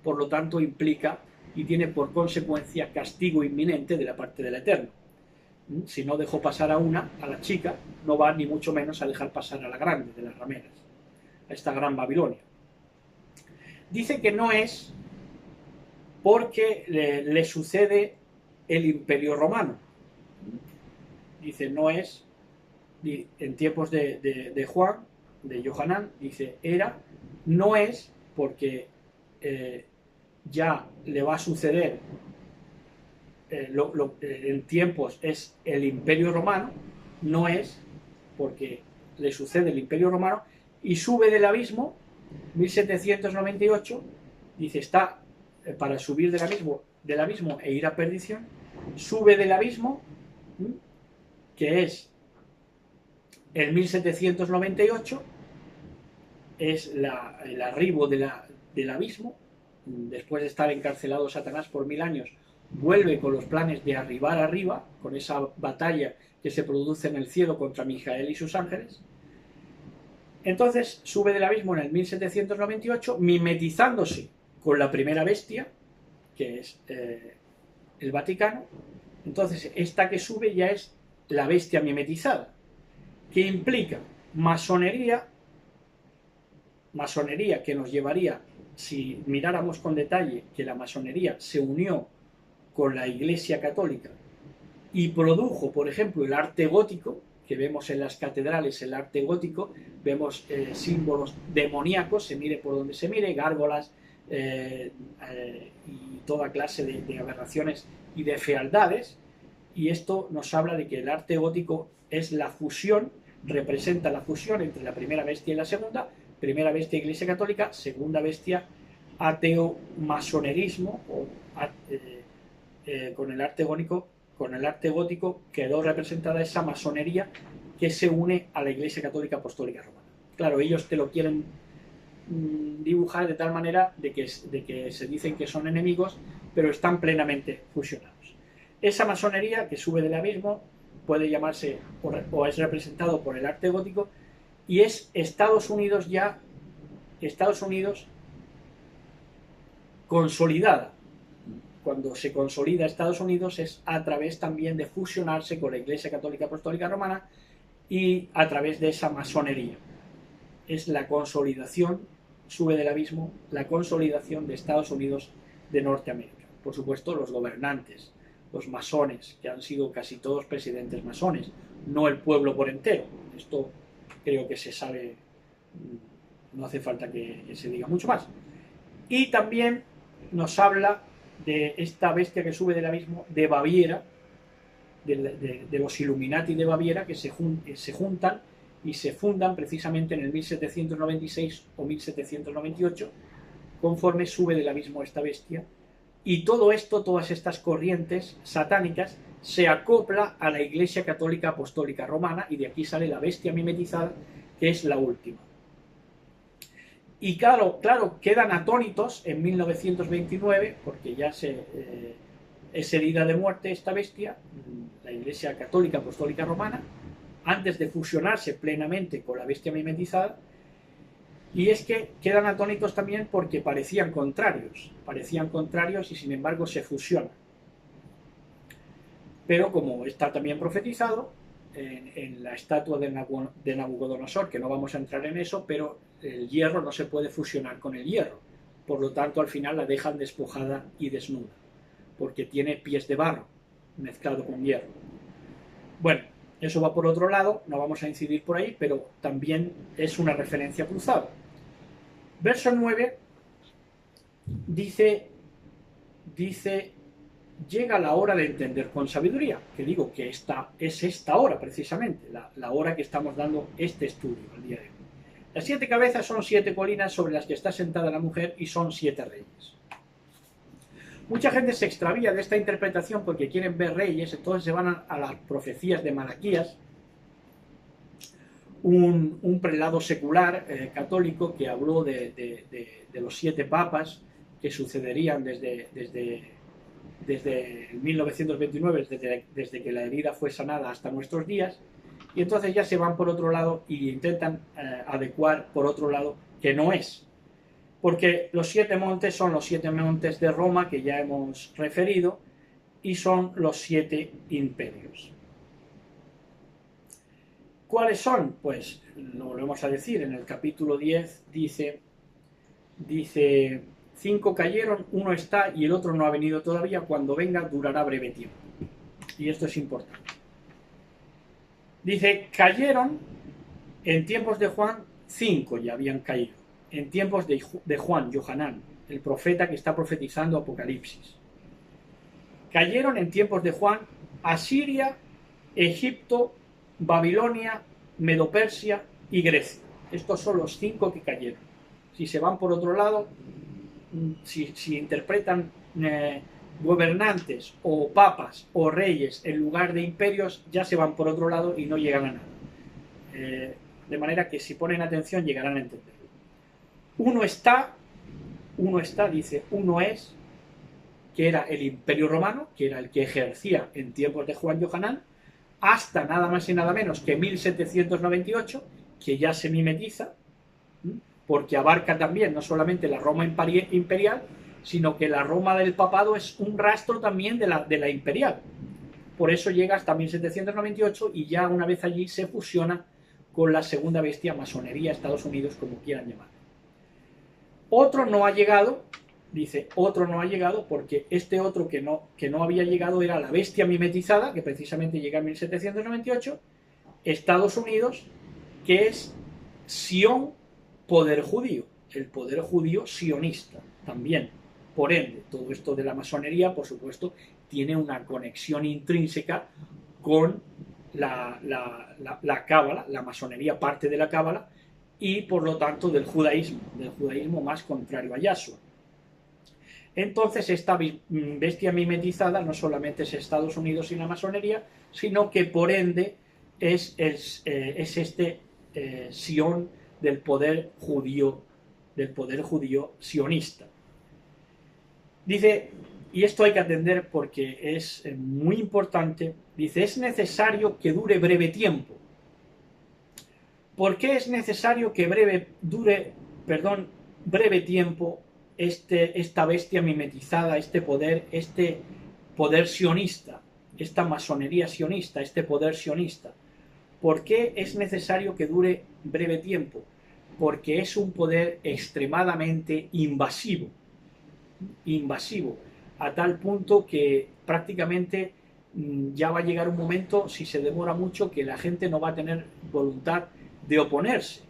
Por lo tanto, implica y tiene por consecuencia castigo inminente de la parte del Eterno. Si no dejó pasar a la chica, no va ni mucho menos a dejar pasar a la grande de las rameras, a esta gran Babilonia. Dice que no es porque le sucede el Imperio Romano. Dice, no es, en tiempos de Juan, de Yohanan, dice, no es porque ya le va a suceder, en tiempos es el Imperio Romano, no es porque le sucede el Imperio Romano, y sube del abismo, 1798, dice, está para subir del abismo e ir a perdición, sube del abismo, que es el 1798, es el arribo del abismo. Después de estar encarcelado Satanás por 1000 años, vuelve con los planes de arribar arriba, con esa batalla que se produce en el cielo contra Mijael y sus ángeles. Entonces sube del abismo en el 1798, mimetizándose con la primera bestia, que es el Vaticano. Entonces esta que sube ya es la bestia mimetizada, que implica masonería que nos llevaría, si miráramos con detalle, que la masonería se unió con la Iglesia Católica y produjo, por ejemplo, el arte gótico, que vemos en las catedrales, el arte gótico, vemos símbolos demoníacos, se mire por donde se mire, gárgolas y toda clase de aberraciones y de fealdades, y esto nos habla de que el arte gótico es la fusión, representa la fusión entre la primera bestia y la segunda, primera bestia Iglesia Católica, segunda bestia ateo-masonerismo, con el arte gótico quedó representada esa masonería que se une a la Iglesia Católica Apostólica Romana. Claro, ellos te lo quieren dibujar de tal manera de que se dicen que son enemigos, pero están plenamente fusionados. Esa masonería que sube del abismo puede llamarse o es representado por el arte gótico, y es Estados Unidos consolidada. Cuando se consolida Estados Unidos es a través también de fusionarse con la Iglesia Católica Apostólica Romana y a través de esa masonería. Es la consolidación, sube del abismo, la consolidación de Estados Unidos de Norteamérica. Por supuesto, los gobernantes, los masones, que han sido casi todos presidentes masones, no el pueblo por entero. Esto creo que se sabe, no hace falta que se diga mucho más. Y también nos habla de esta bestia que sube del abismo, de Baviera, de los Illuminati de Baviera, que se juntan y se fundan precisamente en el 1796 o 1798, conforme sube del abismo esta bestia. Y todo esto, todas estas corrientes satánicas, se acopla a la Iglesia Católica Apostólica Romana, y de aquí sale la bestia mimetizada, que es la última. Y claro, quedan atónitos en 1929, porque ya es herida de muerte esta bestia, la Iglesia Católica Apostólica Romana, antes de fusionarse plenamente con la bestia mimetizada. Y es que quedan atónitos también porque parecían contrarios y sin embargo se fusionan. Pero como está también profetizado en la estatua de Nabucodonosor, que no vamos a entrar en eso, pero el hierro no se puede fusionar con el hierro, por lo tanto al final la dejan despojada y desnuda, porque tiene pies de barro mezclado con hierro. Bueno, eso va por otro lado, no vamos a incidir por ahí, pero también es una referencia cruzada. Verso 9 dice, llega la hora de entender con sabiduría, que digo que es esta hora precisamente, la hora que estamos dando este estudio el día de hoy. Las 7 cabezas son 7 colinas sobre las que está sentada la mujer y son 7 reyes. Mucha gente se extravía de esta interpretación porque quieren ver reyes, entonces se van a las profecías de Malaquías, un prelado secular católico que habló de los 7 papas que sucederían desde 1929, desde que la herida fue sanada hasta nuestros días, y entonces ya se van por otro lado y intentan adecuar por otro lado, que no es. Porque los 7 montes son los 7 montes de Roma, que ya hemos referido, y son los 7 imperios. ¿Cuáles son? Pues lo volvemos a decir, en el capítulo 10 dice 5 cayeron, uno está y el otro no ha venido todavía, cuando venga durará breve tiempo. Y esto es importante. Dice, cayeron en tiempos de Juan, 5 ya habían caído. En tiempos de Juan, Johanán, el profeta que está profetizando Apocalipsis. Cayeron en tiempos de Juan Asiria, Egipto, Babilonia, Medopersia y Grecia. Estos son los 5 que cayeron. Si se van por otro lado, si interpretan gobernantes o papas o reyes en lugar de imperios, ya se van por otro lado y no llegan a nada. De manera que si ponen atención llegarán a entenderlo. Uno está, dice, uno es, que era el Imperio Romano, que era el que ejercía en tiempos de Juan Johanán, hasta nada más y nada menos que 1798, que ya se mimetiza, porque abarca también no solamente la Roma imperial, sino que la Roma del papado es un rastro también de la imperial. Por eso llega hasta 1798 y ya una vez allí se fusiona con la segunda bestia, masonería, Estados Unidos, como quieran llamar. Otro no ha llegado, dice, otro no ha llegado porque este otro que no había llegado era la bestia mimetizada, que precisamente llega en 1798, Estados Unidos, que es Sion, poder judío, el poder judío sionista también. Por ende, todo esto de la masonería, por supuesto, tiene una conexión intrínseca con la cábala, la masonería parte de la cábala, y por lo tanto del judaísmo más contrario a Yahshua. Entonces esta bestia mimetizada no solamente es Estados Unidos y la masonería, sino que por ende es este Sion del poder judío sionista. Dice, y esto hay que atender porque es muy importante, dice, es necesario que dure breve tiempo. ¿Por qué es necesario que dure breve tiempo esta bestia mimetizada, este poder sionista, esta masonería sionista, este poder sionista? ¿Por qué es necesario que dure breve tiempo? Porque es un poder extremadamente invasivo, a tal punto que prácticamente ya va a llegar un momento, si se demora mucho, que la gente no va a tener voluntad de oponerse,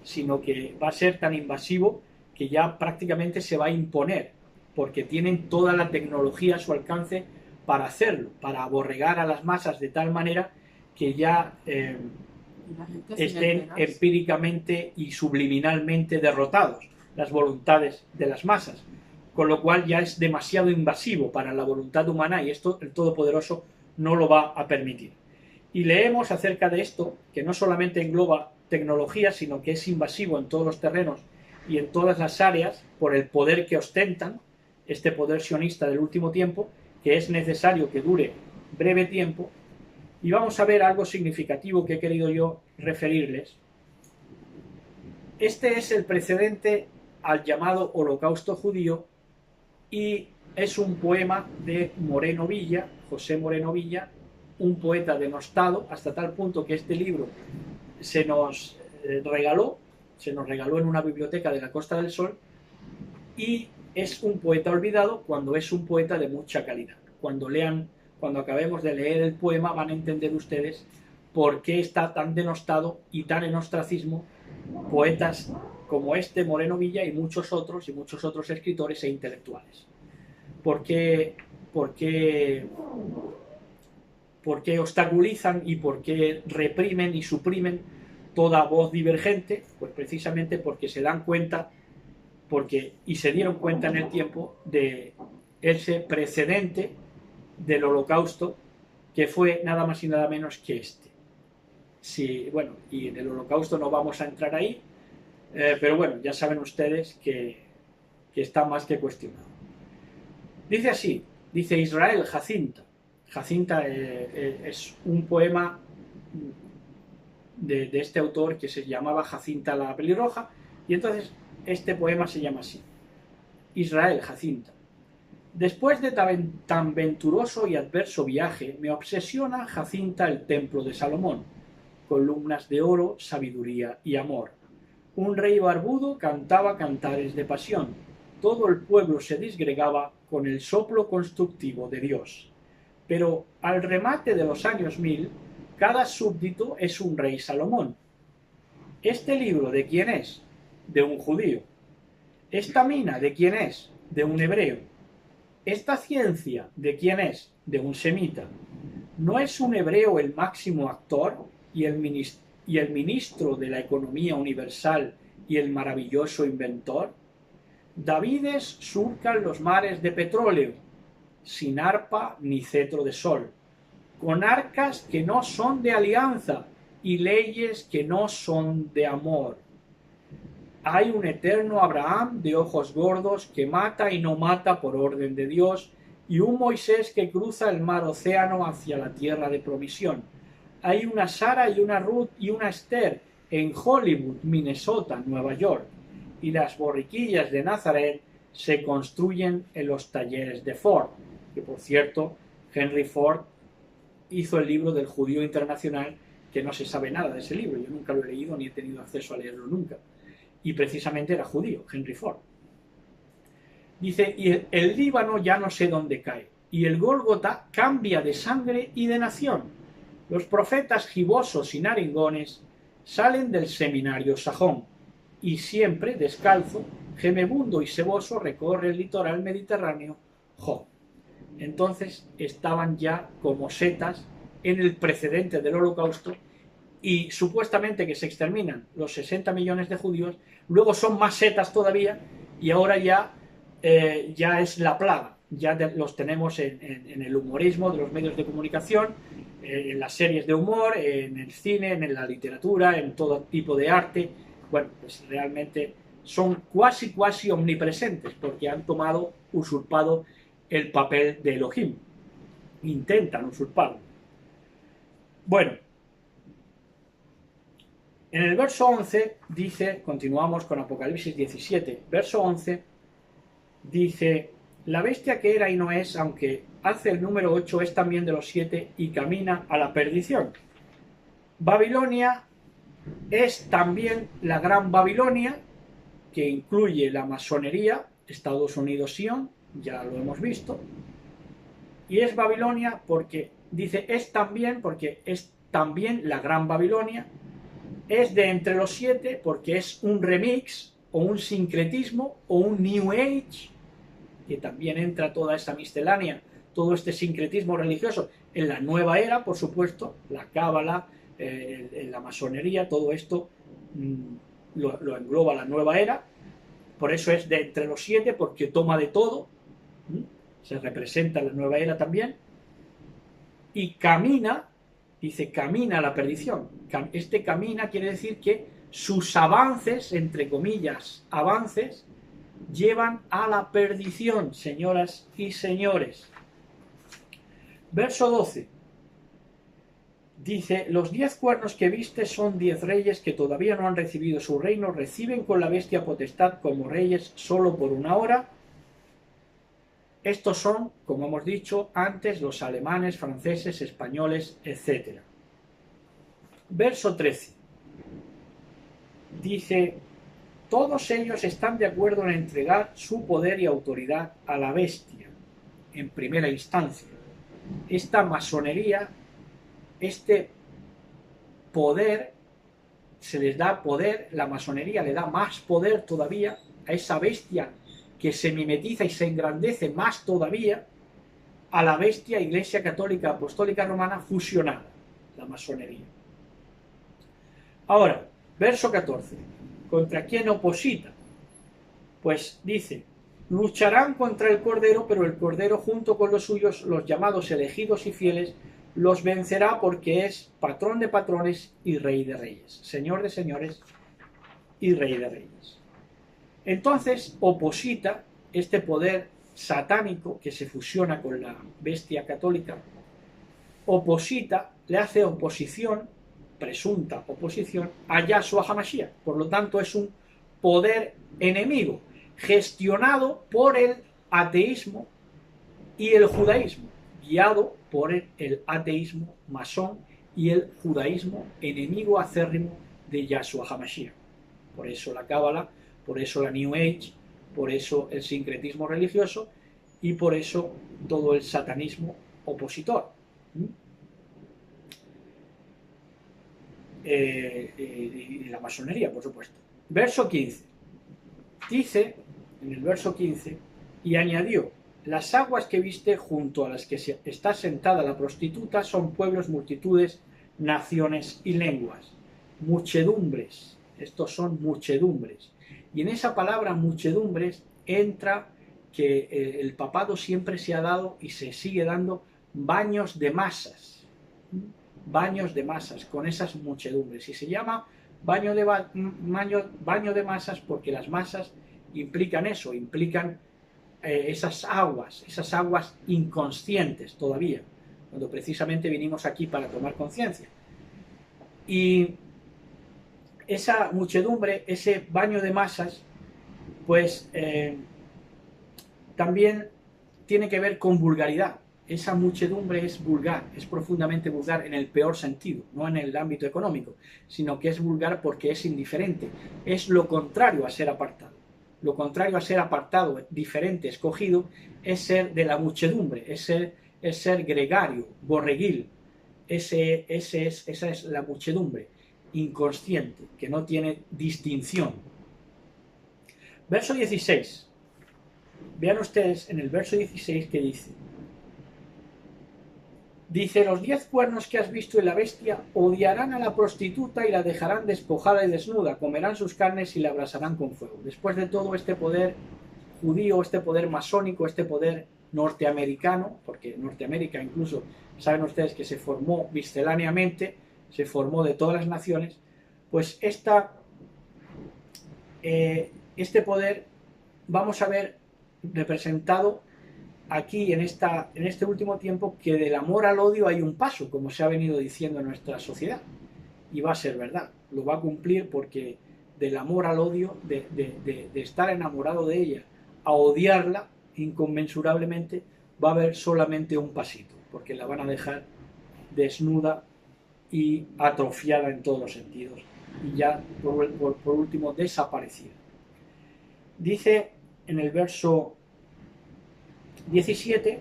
sino que va a ser tan invasivo que ya prácticamente se va a imponer, porque tienen toda la tecnología a su alcance para hacerlo, para aborregar a las masas de tal manera que ya estén empíricamente y subliminalmente derrotados las voluntades de las masas, con lo cual ya es demasiado invasivo para la voluntad humana y esto el Todopoderoso no lo va a permitir. Y leemos acerca de esto, que no solamente engloba tecnología, sino que es invasivo en todos los terrenos y en todas las áreas por el poder que ostentan, este poder sionista del último tiempo, que es necesario que dure breve tiempo. Y vamos a ver algo significativo que he querido yo referirles. Este es el precedente al llamado Holocausto judío y es un poema de Moreno Villa, José Moreno Villa, un poeta denostado hasta tal punto que este libro se nos regaló en una biblioteca de la Costa del Sol, y es un poeta olvidado cuando es un poeta de mucha calidad. Cuando acabemos de leer el poema van a entender ustedes por qué está tan denostado y tan en ostracismo poetas como este Moreno Villa y muchos otros escritores e intelectuales. ¿Por qué obstaculizan y por qué reprimen y suprimen toda voz divergente? Pues precisamente porque se dan cuenta y se dieron cuenta en el tiempo de ese precedente del Holocausto, que fue nada más y nada menos que este. Sí, bueno, y en el Holocausto no vamos a entrar ahí, pero bueno, ya saben ustedes que que está más que cuestionado. Dice así, dice Israel, Jacinta. Jacinta es un poema de este autor que se llamaba Jacinta la pelirroja, y entonces este poema se llama así. Israel, Jacinta. Después de tan venturoso y adverso viaje, me obsesiona Jacinta el templo de Salomón, columnas de oro, sabiduría y amor. Un rey barbudo cantaba cantares de pasión. Todo el pueblo se disgregaba con el soplo constructivo de Dios. Pero al remate de los años 1000, cada súbdito es un rey Salomón. ¿Este libro de quién es? De un judío. ¿Esta mina de quién es? De un hebreo. ¿Esta ciencia de quién es? De un semita. ¿No es un hebreo el máximo actor y el ministro de la economía universal y el maravilloso inventor? Davides surcan los mares de petróleo, sin arpa ni cetro de sol, con arcas que no son de alianza y leyes que no son de amor. Hay un eterno Abraham de ojos gordos que mata y no mata por orden de Dios, y un Moisés que cruza el mar océano hacia la tierra de provisión. Hay una Sara y una Ruth y una Esther en Hollywood, Minnesota, Nueva York, y las borriquillas de Nazaret se construyen en los talleres de Ford, que por cierto, Henry Ford hizo el libro del Judío Internacional, que no se sabe nada de ese libro, yo nunca lo he leído ni he tenido acceso a leerlo nunca. Y precisamente era judío, Henry Ford. Dice, y el Líbano ya no sé dónde cae, y el Gólgota cambia de sangre y de nación. Los profetas gibosos y naringones salen del seminario sajón, y siempre, descalzo, gemebundo y seboso recorre el litoral mediterráneo, Jo. Entonces estaban ya como setas en el precedente del Holocausto, y supuestamente que se exterminan los 60 millones de judíos, luego son más setas todavía, y ahora ya es la plaga, ya los tenemos en el humorismo de los medios de comunicación, en las series de humor, en el cine, en la literatura, en todo tipo de arte. Bueno, pues realmente son cuasi omnipresentes, porque han usurpado el papel de Elohim, intentan usurparlo. Bueno, en el verso 11 dice, continuamos con Apocalipsis 17, verso 11, dice, la bestia que era y no es, aunque hace el número 8, es también de los 7 y camina a la perdición. Babilonia es también la gran Babilonia, que incluye la masonería, Estados Unidos Sion, ya lo hemos visto, y es Babilonia porque, dice, es también porque es también la gran Babilonia. Es de entre los 7 porque es un remix o un sincretismo o un New Age, que también entra toda esta miscelánea, todo este sincretismo religioso en la nueva era, por supuesto, la cábala, la masonería, todo esto lo engloba la nueva era. Por eso es de entre los 7, porque toma de todo, se representa la nueva era también, y camina. Dice, camina a la perdición. Este camina quiere decir que sus avances, entre comillas, avances, llevan a la perdición, señoras y señores. Verso 12. Dice, los 10 cuernos que viste son 10 reyes que todavía no han recibido su reino, reciben con la bestia potestad como reyes solo por una hora. Estos son, como hemos dicho antes, los alemanes, franceses, españoles, etc. Verso 13. Dice, todos ellos están de acuerdo en entregar su poder y autoridad a la bestia, en primera instancia. Esta masonería, este poder, se les da poder, la masonería le da más poder todavía a esa bestia que se mimetiza y se engrandece más todavía a la bestia Iglesia Católica Apostólica Romana fusionada, la masonería. Ahora, verso 14. ¿Contra quién oposita? Pues dice, lucharán contra el Cordero, pero el Cordero junto con los suyos, los llamados elegidos y fieles, los vencerá porque es patrón de patrones y rey de reyes, señor de señores y rey de reyes. Entonces oposita este poder satánico que se fusiona con la bestia católica, le hace oposición, presunta oposición, a Yahshua HaMashiach. Por lo tanto, es un poder enemigo, gestionado por el ateísmo y el judaísmo, guiado por el ateísmo masón y el judaísmo enemigo acérrimo de Yahshua HaMashiach. Por eso la Cábala, por eso la New Age, por eso el sincretismo religioso y por eso todo el satanismo opositor. Y la masonería, por supuesto. Verso 15. Dice, en el verso 15, y añadió: las aguas que viste junto a las que está sentada la prostituta son pueblos, multitudes, naciones y lenguas. Muchedumbres. Estos son muchedumbres. Y en esa palabra muchedumbres entra que el papado siempre se ha dado y se sigue dando baños de masas. Baños de masas con esas muchedumbres. Y se llama baño de masas porque las masas implican eso, implican esas aguas inconscientes todavía, cuando precisamente vinimos aquí para tomar conciencia. Y esa muchedumbre, ese baño de masas, pues también tiene que ver con vulgaridad. Esa muchedumbre es vulgar, es profundamente vulgar en el peor sentido, no en el ámbito económico, sino que es vulgar porque es indiferente, es lo contrario a ser apartado. Lo contrario a ser apartado, diferente, escogido, es ser de la muchedumbre, es ser gregario, borreguil. Esa es la muchedumbre, inconsciente, que no tiene distinción. Verso 16. Vean ustedes en el verso 16 que dice: los 10 cuernos que has visto en la bestia odiarán a la prostituta y la dejarán despojada y desnuda, comerán sus carnes y la abrasarán con fuego. Después de todo, este poder judío, este poder masónico, este poder norteamericano, porque Norteamérica incluso, saben ustedes que se formó misceláneamente, se formó de todas las naciones, pues este poder vamos a ver representado aquí en este último tiempo, que del amor al odio hay un paso, como se ha venido diciendo en nuestra sociedad, y va a ser verdad, lo va a cumplir, porque del amor al odio, de estar enamorado de ella a odiarla inconmensurablemente, va a haber solamente un pasito, porque la van a dejar desnuda y atrofiada en todos los sentidos, y ya por último desaparecida. Dice en el verso 17: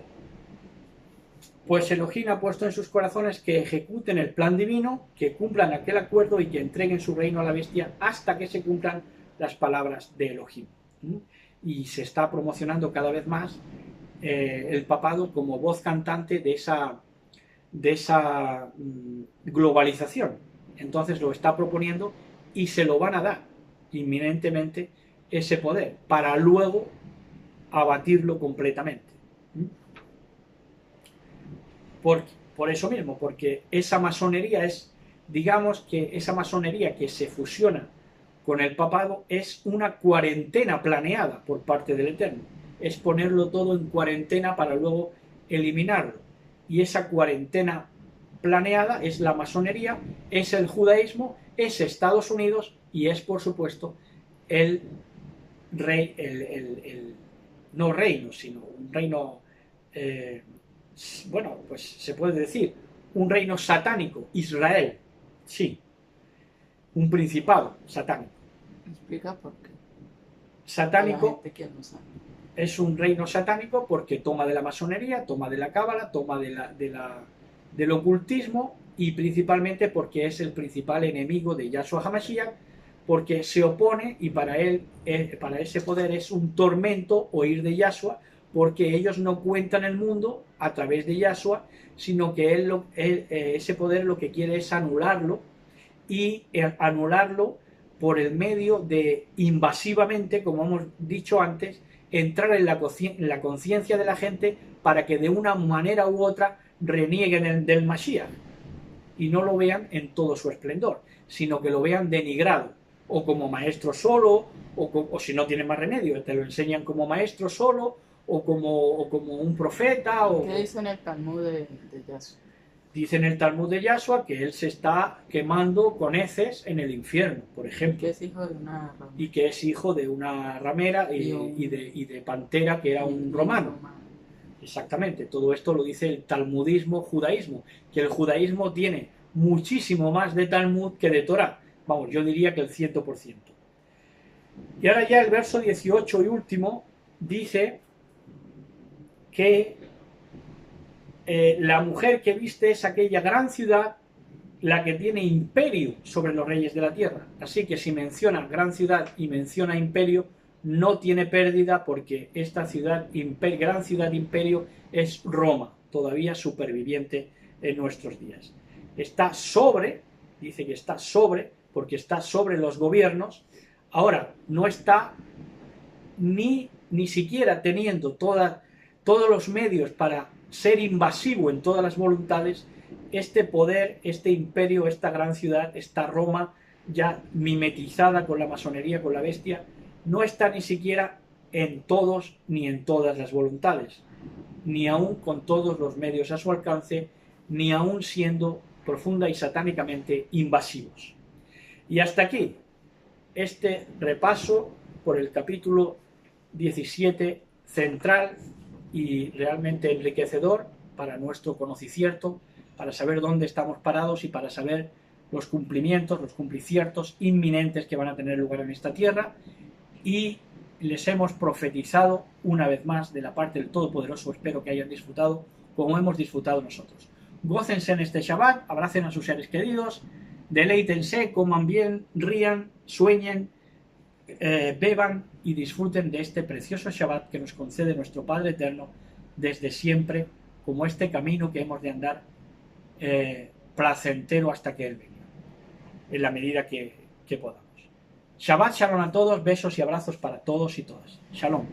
pues Elohim ha puesto en sus corazones que ejecuten el plan divino, que cumplan aquel acuerdo y que entreguen su reino a la bestia hasta que se cumplan las palabras de Elohim. Y se está promocionando cada vez más el papado como voz cantante de esa globalización. Entonces lo está proponiendo y se lo van a dar inminentemente ese poder para luego abatirlo completamente. Por eso mismo, porque esa masonería digamos que esa masonería que se fusiona con el papado es una cuarentena planeada por parte del Eterno, es ponerlo todo en cuarentena para luego eliminarlo, y esa cuarentena planeada es la masonería, es el judaísmo, es Estados Unidos y es, por supuesto, el rey, no reino, sino un reino, bueno, pues se puede decir, un reino satánico, Israel, sí, un principado satánico.
Explica por qué.
Satánico
No
es un reino satánico porque toma de la masonería, toma de la cábala, toma del ocultismo, y principalmente porque es el principal enemigo de Yahshua HaMashiach, porque se opone, y para él, para ese poder es un tormento oír de Yahshua, porque ellos no cuentan el mundo a través de Yahshua, sino que ese poder lo que quiere es anularlo, y anularlo por el medio de invasivamente, como hemos dicho antes, entrar en la conciencia de la gente para que de una manera u otra renieguen del Mashiach y no lo vean en todo su esplendor, sino que lo vean denigrado, o como maestro solo, o si no tiene más remedio, te lo enseñan como maestro solo, o como un profeta.
¿Qué dice en el Talmud de Yahshua?
Dice en el Talmud de Yahshua que él se está quemando con heces en el infierno, por ejemplo.
Que es hijo de una ramera.
Y que es hijo de una ramera y de Pantera, que era un romano. Exactamente, todo esto lo dice el talmudismo judaísmo, que el judaísmo tiene muchísimo más de Talmud que de Torah. Vamos, yo diría que el 100%. Y ahora ya el verso 18 y último dice que la mujer que viste es aquella gran ciudad, la que tiene imperio sobre los reyes de la tierra. Así que si menciona gran ciudad y menciona imperio, no tiene pérdida, porque esta ciudad, gran ciudad imperio, es Roma, todavía superviviente en nuestros días. Está sobre, dice que está sobre, porque está sobre los gobiernos. Ahora, no está ni siquiera teniendo todos los medios para ser invasivo en todas las voluntades. Este poder, este imperio, esta gran ciudad, esta Roma ya mimetizada con la masonería, con la bestia, no está ni siquiera en todos ni en todas las voluntades, ni aún con todos los medios a su alcance, ni aún siendo profunda y satánicamente invasivos. Y hasta aquí este repaso por el capítulo 17, central y realmente enriquecedor para nuestro conocimiento, para saber dónde estamos parados y para saber los cumplimientos, los cumplicientos inminentes que van a tener lugar en esta tierra. Y les hemos profetizado una vez más de la parte del Todopoderoso. Espero que hayan disfrutado como hemos disfrutado nosotros. Gócense en este Shabbat, abracen a sus seres queridos, deleítense, coman bien, rían, sueñen, beban y disfruten de este precioso Shabbat que nos concede nuestro Padre Eterno desde siempre, como este camino que hemos de andar placentero hasta que Él venga, en la medida que podamos. Shabbat Shalom a todos, besos y abrazos para todos y todas. Shalom.